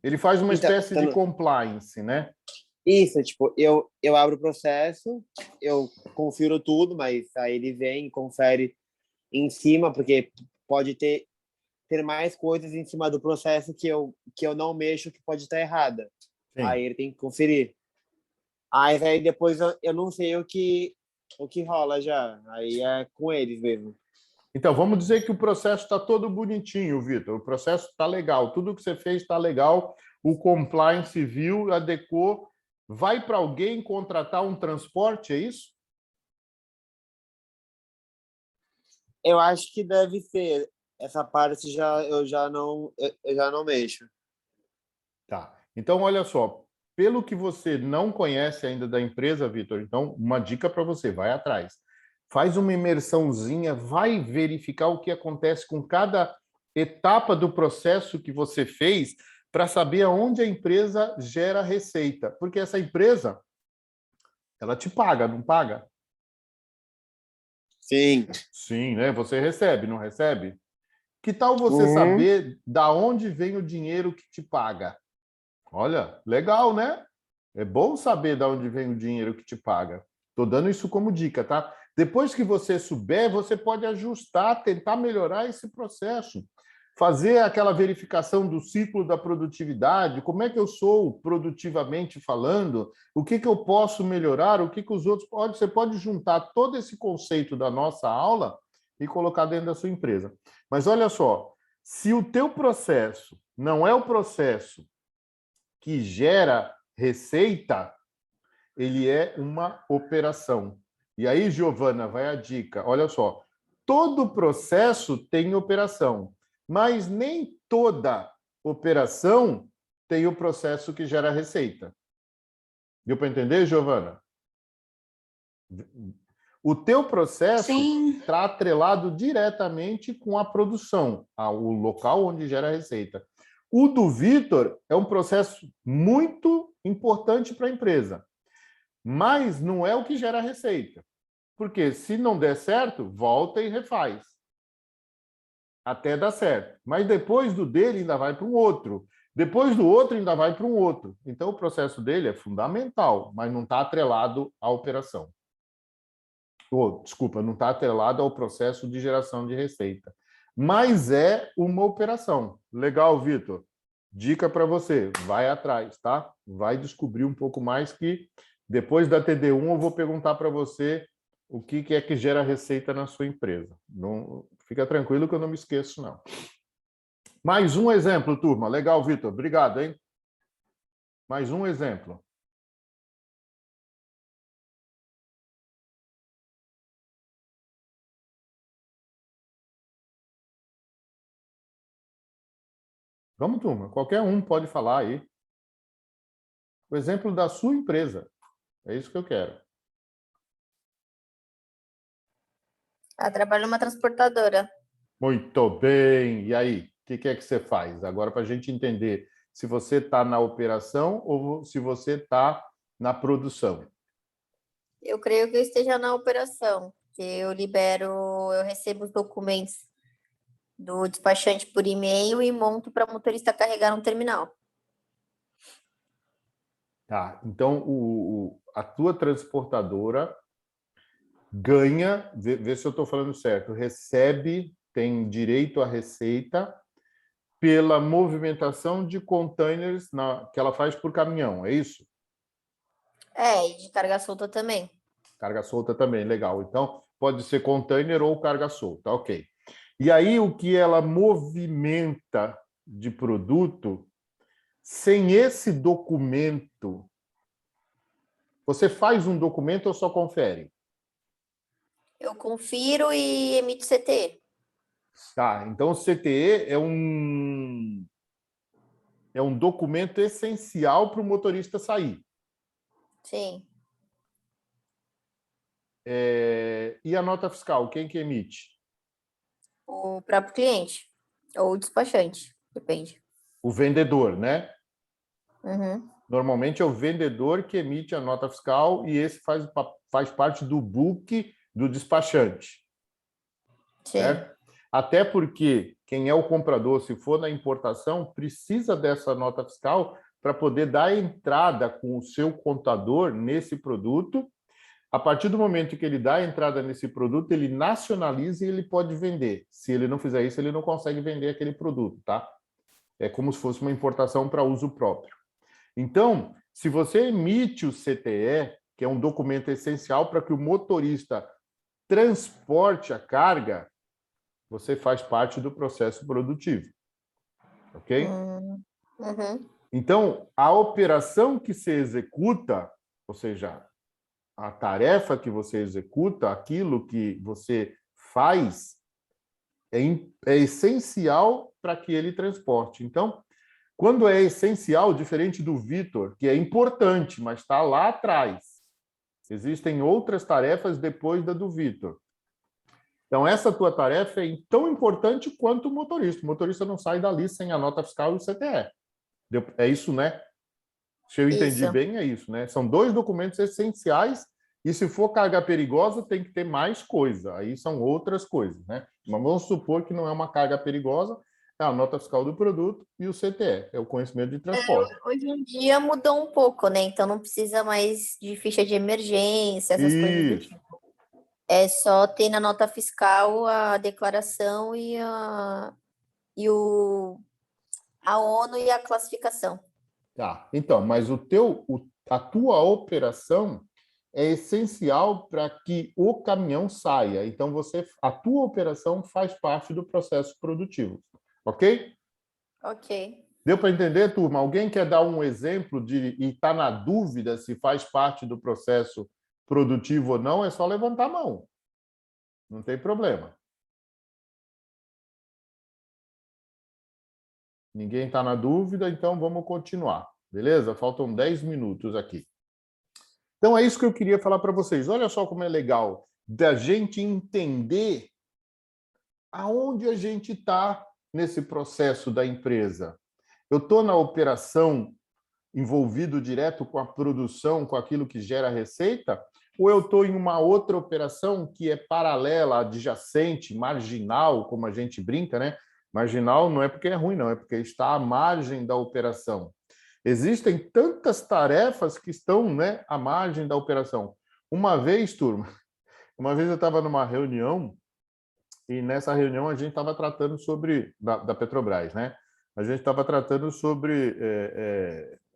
ele faz uma então, espécie de compliance, né? isso, tipo, eu abro o processo, eu confiro tudo, mas aí ele vem e confere em cima, porque pode ter mais coisas em cima do processo que eu não mexo que pode estar errada. Sim. Aí ele tem que conferir. Aí depois eu não sei o que rola já. Aí é com eles mesmo. Então, vamos dizer que o processo está todo bonitinho, Vitor. O processo está legal, tudo que você fez está legal, o compliance viu, adequou. Vai para alguém contratar um transporte, é isso? Eu acho que deve ser. Essa parte eu já não mexo. Tá. Então, olha só, pelo que você não conhece ainda da empresa, Vitor, então, uma dica para você, vai atrás. Faz uma imersãozinha, vai verificar o que acontece com cada etapa do processo que você fez para saber aonde a empresa gera receita. Porque essa empresa, ela te paga, não paga? Sim. Sim, né? Você recebe, não recebe? Que tal você Uhum. saber da onde vem o dinheiro que te paga? Olha, legal, né? É bom saber de onde vem o dinheiro que te paga. Estou dando isso como dica, tá? Depois que você souber, você pode ajustar, tentar melhorar esse processo. Fazer aquela verificação do ciclo da produtividade, como é que eu sou produtivamente falando, o que eu posso melhorar, o que os outros podem. Você pode juntar todo esse conceito da nossa aula e colocar dentro da sua empresa. Mas olha só, se o teu processo não é o processo que gera receita, ele é uma operação. E aí, Giovana, vai a dica. Olha só, todo processo tem operação, mas nem toda operação tem o processo que gera receita. Deu para entender, Giovana? O teu processo está atrelado diretamente com a produção, o local onde gera receita. O do Vitor é um processo muito importante para a empresa, mas não é o que gera receita. Porque se não der certo, volta e refaz. Até dar certo. Mas depois do dele ainda vai para um outro. Depois do outro ainda vai para um outro. Então o processo dele é fundamental, mas não está atrelado à operação. Desculpa, não está atrelado ao processo de geração de receita. Mas é uma operação. Legal, Vitor. Dica para você, vai atrás, tá? Vai descobrir um pouco mais que depois da TD1 eu vou perguntar para você o que é que gera receita na sua empresa. Não, fica tranquilo que eu não me esqueço, não. Mais um exemplo, turma. Legal, Vitor. Obrigado, hein? Mais um exemplo. Vamos, turma. Qualquer um pode falar aí. O exemplo da sua empresa. É isso que eu quero. Trabalho numa transportadora. Muito bem. E aí, o que é que você faz? Agora, para a gente entender se você está na operação ou se você está na produção. Eu creio que eu esteja na operação, que eu recebo os documentos do despachante por e-mail e monto para o motorista carregar no terminal. Tá. Então, a tua transportadora ganha, vê se eu estou falando certo, recebe, tem direito à receita pela movimentação de containers que ela faz por caminhão, é isso? E de carga solta também. Carga solta também, legal. Então, pode ser container ou carga solta, ok. E aí, o que ela movimenta de produto, sem esse documento, você faz um documento ou só confere? Eu confiro e emito CT. Tá, então o CTE é um documento essencial para o motorista sair. Sim. E a nota fiscal, quem que emite? O próprio cliente. Ou o despachante, depende. O vendedor, né? Uhum. Normalmente é o vendedor que emite a nota fiscal e esse faz parte do book do despachante. Sim. Certo? Até porque quem é o comprador, se for na importação, precisa dessa nota fiscal para poder dar entrada com o seu contador nesse produto. A partir do momento que ele dá a entrada nesse produto, ele nacionaliza e ele pode vender. Se ele não fizer isso, ele não consegue vender aquele produto, tá? É como se fosse uma importação para uso próprio. Então, se você emite o CTE, que é um documento essencial para que o motorista transporte a carga, você faz parte do processo produtivo. Ok? Uhum. Então, a operação que se executa, ou seja, a tarefa que você executa, aquilo que você faz, é essencial para que ele transporte. Então, quando é essencial, diferente do Vitor, que é importante, mas está lá atrás, existem outras tarefas depois da do Vitor. Então, essa tua tarefa é tão importante quanto o motorista. O motorista não sai dali sem a nota fiscal e o CTE. É isso, né? Se eu entendi bem, é isso, né? São dois documentos essenciais e se for carga perigosa, tem que ter mais coisa. Aí são outras coisas, né? Mas vamos supor que não é uma carga perigosa, é a nota fiscal do produto, e o CTE, é o conhecimento de transporte. Hoje em dia mudou um pouco, né? Então não precisa mais de ficha de emergência, essas coisas do Isso. tipo. É só ter na nota fiscal a declaração a ONU e a classificação. Tá. Então, mas a tua operação é essencial para que o caminhão saia. Então, a tua operação faz parte do processo produtivo. Ok? Ok. Deu para entender, turma? Alguém quer dar um exemplo e está na dúvida se faz parte do processo produtivo ou não? É só levantar a mão. Não tem problema. Ninguém está na dúvida, então vamos continuar. Beleza? Faltam 10 minutos aqui. Então, é isso que eu queria falar para vocês. Olha só como é legal da gente entender aonde a gente está nesse processo da empresa. Eu estou na operação envolvido direto com a produção, com aquilo que gera receita, ou eu estou em uma outra operação que é paralela, adjacente, marginal, como a gente brinca, né? Marginal não é porque é ruim, não, é porque está à margem da operação. Existem tantas tarefas que estão, né, à margem da operação. Uma vez, turma, eu estava numa reunião e nessa reunião a gente estava tratando sobre da Petrobras, né? A gente estava tratando sobre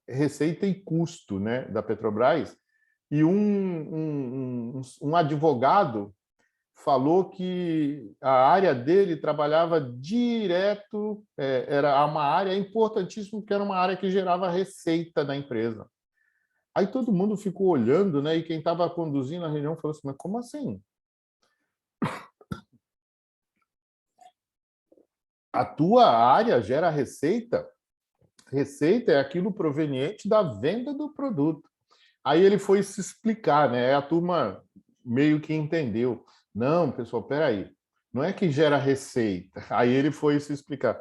receita e custo, né, da Petrobras, e um advogado falou que a área dele trabalhava direto, era uma área importantíssima, porque era uma área que gerava receita da empresa. Aí todo mundo ficou olhando, né? E quem estava conduzindo a reunião falou assim, mas como assim? A tua área gera receita? Receita é aquilo proveniente da venda do produto. Aí ele foi se explicar, né? A turma meio que entendeu. Não, pessoal, peraí. Não é que gera receita. Aí ele foi se explicar.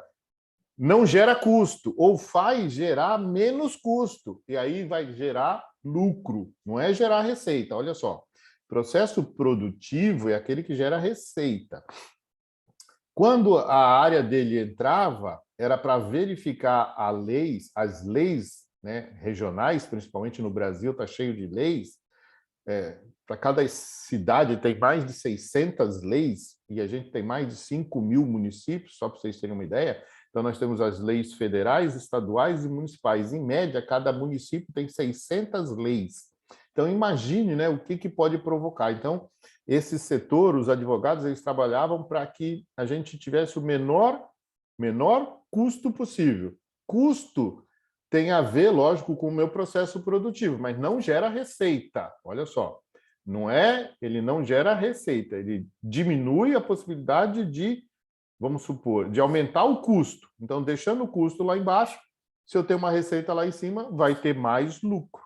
Não gera custo, ou faz gerar menos custo. E aí vai gerar lucro. Não é gerar receita. Olha só. Processo produtivo é aquele que gera receita. Quando a área dele entrava, era para verificar as leis, né, regionais, principalmente no Brasil, está cheio de leis. Para cada cidade tem mais de 600 leis, e a gente tem mais de 5.000 municípios, só para vocês terem uma ideia. Então, nós temos as leis federais, estaduais e municipais. Em média, cada município tem 600 leis. Então, imagine, né, o que pode provocar. Então, esse setor, os advogados, eles trabalhavam para que a gente tivesse o menor custo possível. Custo tem a ver, lógico, com o meu processo produtivo, mas não gera receita. Olha só, ele não gera receita, ele diminui a possibilidade de, vamos supor, de aumentar o custo. Então, deixando o custo lá embaixo, se eu tenho uma receita lá em cima, vai ter mais lucro.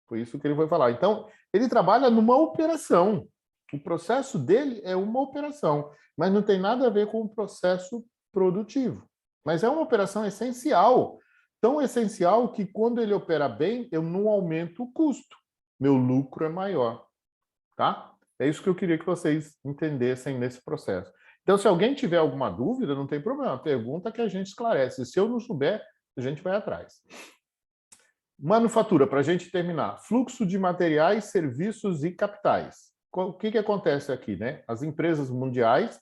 Foi isso que ele foi falar. Então, ele trabalha numa operação. O processo dele é uma operação, mas não tem nada a ver com o processo produtivo. Mas é uma operação essencial, tão essencial que quando ele opera bem, eu não aumento o custo. Meu lucro é maior. Tá? É isso que eu queria que vocês entendessem nesse processo. Então, se alguém tiver alguma dúvida, não tem problema. Pergunta que a gente esclarece. Se eu não souber, a gente vai atrás. Manufatura, para a gente terminar. Fluxo de materiais, serviços e capitais. O que acontece aqui, né? As empresas mundiais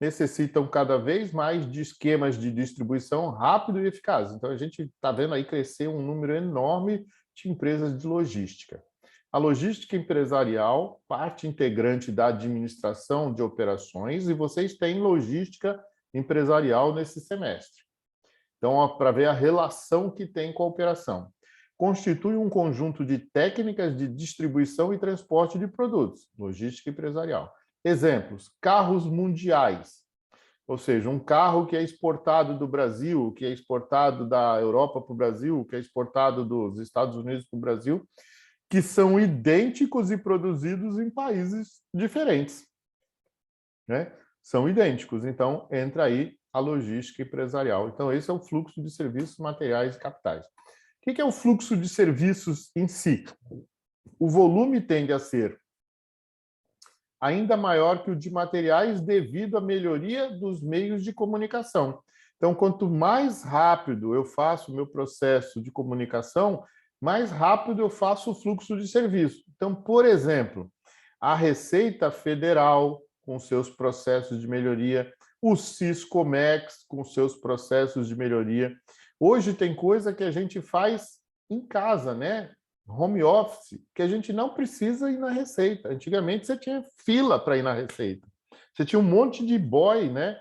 necessitam cada vez mais de esquemas de distribuição rápido e eficaz. Então, a gente está vendo aí crescer um número enorme de empresas de logística. A logística empresarial, parte integrante da administração de operações, e vocês têm logística empresarial nesse semestre. Então, para ver a relação que tem com a operação. Constitui um conjunto de técnicas de distribuição e transporte de produtos, logística empresarial. Exemplos, carros mundiais, ou seja, um carro que é exportado do Brasil, que é exportado da Europa para o Brasil, que é exportado dos Estados Unidos para o Brasil, que são idênticos e produzidos em países diferentes, né? São idênticos, então entra aí a logística empresarial. Então esse é o fluxo de serviços, materiais e capitais. O que é o fluxo de serviços em si? O volume tende a ser ainda maior que o de materiais devido à melhoria dos meios de comunicação. Então, quanto mais rápido eu faço o meu processo de comunicação, mais rápido eu faço o fluxo de serviço. Então, por exemplo, a Receita Federal, com seus processos de melhoria, o Siscomex, com seus processos de melhoria. Hoje tem coisa que a gente faz em casa, né? Home office, que a gente não precisa ir na Receita. Antigamente você tinha fila para ir na Receita. Você tinha um monte de boy, né?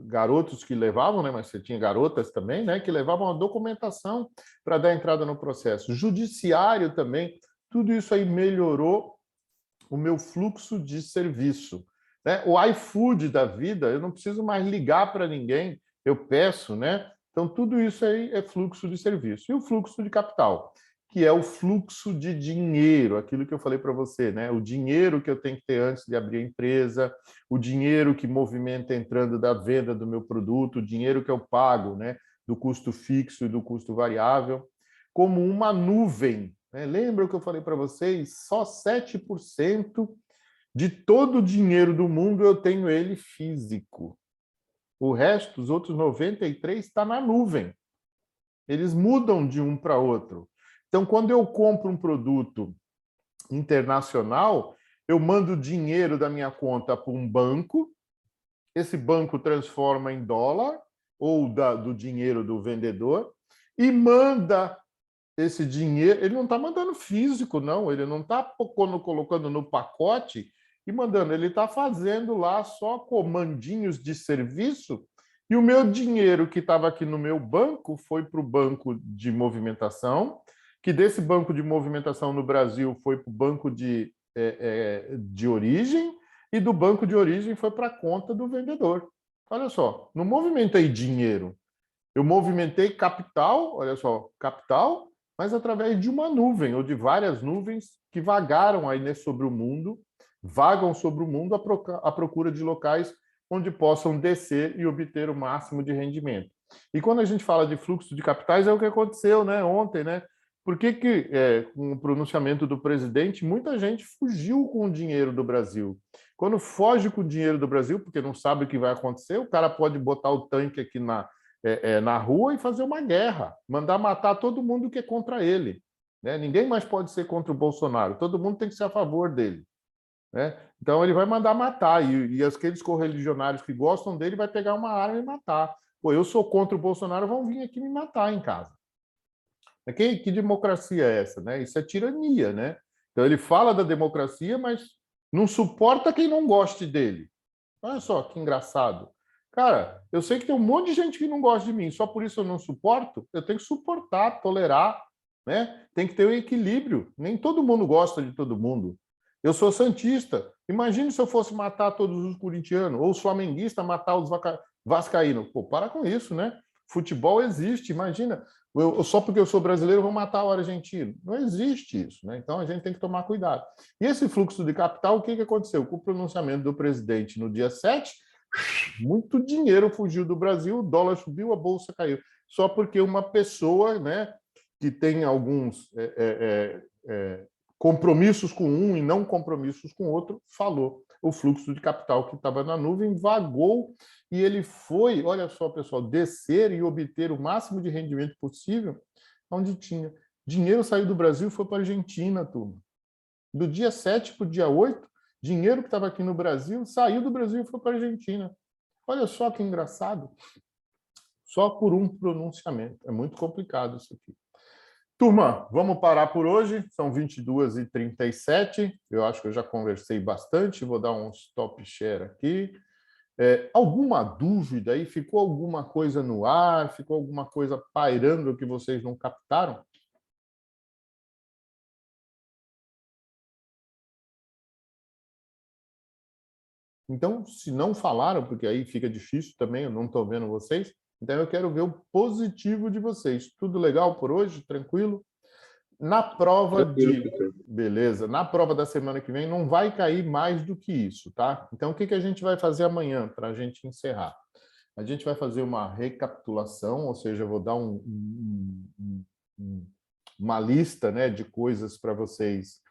Garotos que levavam, né? Mas você tinha garotas também, né? Que levavam a documentação para dar entrada no processo. Judiciário também. Tudo isso aí melhorou o meu fluxo de serviço, né? O iFood da vida, eu não preciso mais ligar para ninguém, eu peço, né? Então, tudo isso aí é fluxo de serviço. E o fluxo de capital, que é o fluxo de dinheiro, aquilo que eu falei para você, né? O dinheiro que eu tenho que ter antes de abrir a empresa, o dinheiro que movimenta entrando da venda do meu produto, o dinheiro que eu pago, né? Do custo fixo e do custo variável, como uma nuvem. Lembra o que eu falei para vocês? Só 7% de todo o dinheiro do mundo eu tenho ele físico. O resto, os outros 93%, está na nuvem. Eles mudam de um para outro. Então, quando eu compro um produto internacional, eu mando dinheiro da minha conta para um banco, esse banco transforma em dólar ou do dinheiro do vendedor e manda esse dinheiro, ele não está mandando físico, não, ele não está colocando no pacote e mandando, ele está fazendo lá só comandinhos de serviço e o meu dinheiro que estava aqui no meu banco foi para o banco de movimentação, que desse banco de movimentação no Brasil foi para o banco de origem e do banco de origem foi para a conta do vendedor. Olha só, não movimentei dinheiro, eu movimentei capital, olha só, capital, mas através de uma nuvem, ou de várias nuvens que vagaram aí sobre o mundo, vagam sobre o mundo à procura de locais onde possam descer e obter o máximo de rendimento. E quando a gente fala de fluxo de capitais, é o que aconteceu, né, ontem, né? Por que com o pronunciamento do presidente, muita gente fugiu com o dinheiro do Brasil? Quando foge com o dinheiro do Brasil, porque não sabe o que vai acontecer, o cara pode botar o tanque aqui na rua e fazer uma guerra, mandar matar todo mundo que é contra ele. Né? Ninguém mais pode ser contra o Bolsonaro, todo mundo tem que ser a favor dele. Né? Então ele vai mandar matar, e aqueles correligionários que gostam dele vai pegar uma arma e matar. Pô, eu sou contra o Bolsonaro, vão vir aqui me matar em casa. Que democracia é essa? Né? Isso é tirania. Né? Então ele fala da democracia, mas não suporta quem não goste dele. Olha só que engraçado. Cara, eu sei que tem um monte de gente que não gosta de mim, só por isso eu não suporto. Eu tenho que suportar, tolerar, né? Tem que ter um equilíbrio. Nem todo mundo gosta de todo mundo. Eu sou santista. Imagine se eu fosse matar todos os corintianos, ou os flamenguistas matar os vascaínos. Pô, para com isso, né? Futebol existe, imagina. Só porque eu sou brasileiro, eu vou matar o argentino. Não existe isso, né? Então a gente tem que tomar cuidado. E esse fluxo de capital, o que aconteceu? Com o pronunciamento do presidente no dia 7, muito dinheiro fugiu do Brasil, o dólar subiu, a bolsa caiu. Só porque uma pessoa, né, que tem alguns compromissos com um e não compromissos com outro, falou. O fluxo de capital que estava na nuvem vagou e ele foi, olha só, pessoal, descer e obter o máximo de rendimento possível onde tinha. Dinheiro saiu do Brasil e foi para a Argentina, turma. Do dia 7 para o dia 8, dinheiro que estava aqui no Brasil saiu do Brasil e foi para a Argentina. Olha só que engraçado. Só por um pronunciamento. É muito complicado isso aqui. Turma, vamos parar por hoje. São 22h37. Eu acho que eu já conversei bastante. Vou dar um stop share aqui. Alguma dúvida aí? Ficou alguma coisa no ar? Ficou alguma coisa pairando que vocês não captaram? Então, se não falaram, porque aí fica difícil também, eu não estou vendo vocês, então eu quero ver o positivo de vocês. Tudo legal por hoje? Tranquilo? Na prova Beleza. Na prova da semana que vem não vai cair mais do que isso, tá? Então, o que a gente vai fazer amanhã para a gente encerrar? A gente vai fazer uma recapitulação, ou seja, eu vou dar uma lista, né, de coisas para vocês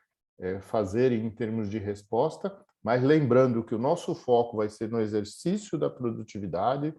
fazerem em termos de resposta, mas lembrando que o nosso foco vai ser no exercício da produtividade,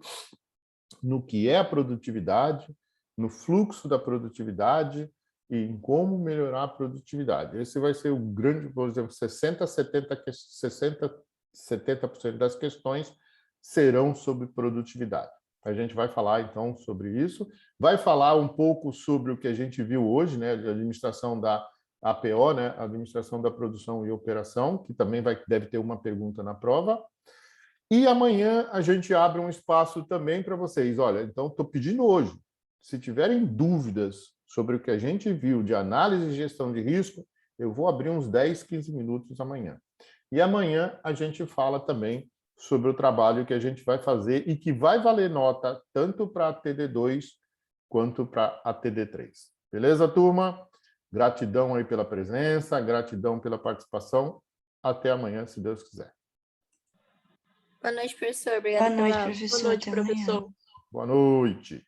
no que é a produtividade, no fluxo da produtividade e em como melhorar a produtividade. Esse vai ser o grande, por exemplo, 70% das questões serão sobre produtividade. A gente vai falar, então, sobre isso. Vai falar um pouco sobre o que a gente viu hoje, né, de administração da APO, né, Administração da Produção e Operação, que também deve ter uma pergunta na prova. E amanhã a gente abre um espaço também para vocês. Olha, então, estou pedindo hoje, se tiverem dúvidas sobre o que a gente viu de análise e gestão de risco, eu vou abrir uns 10, 15 minutos amanhã. E amanhã a gente fala também sobre o trabalho que a gente vai fazer e que vai valer nota tanto para a TD2 quanto para a TD3. Beleza, turma? Gratidão aí pela presença, gratidão pela participação. Até amanhã, se Deus quiser. Boa noite, professor. Obrigada Boa noite, pela... professor. Boa noite, Até amanhã. professor. Boa noite.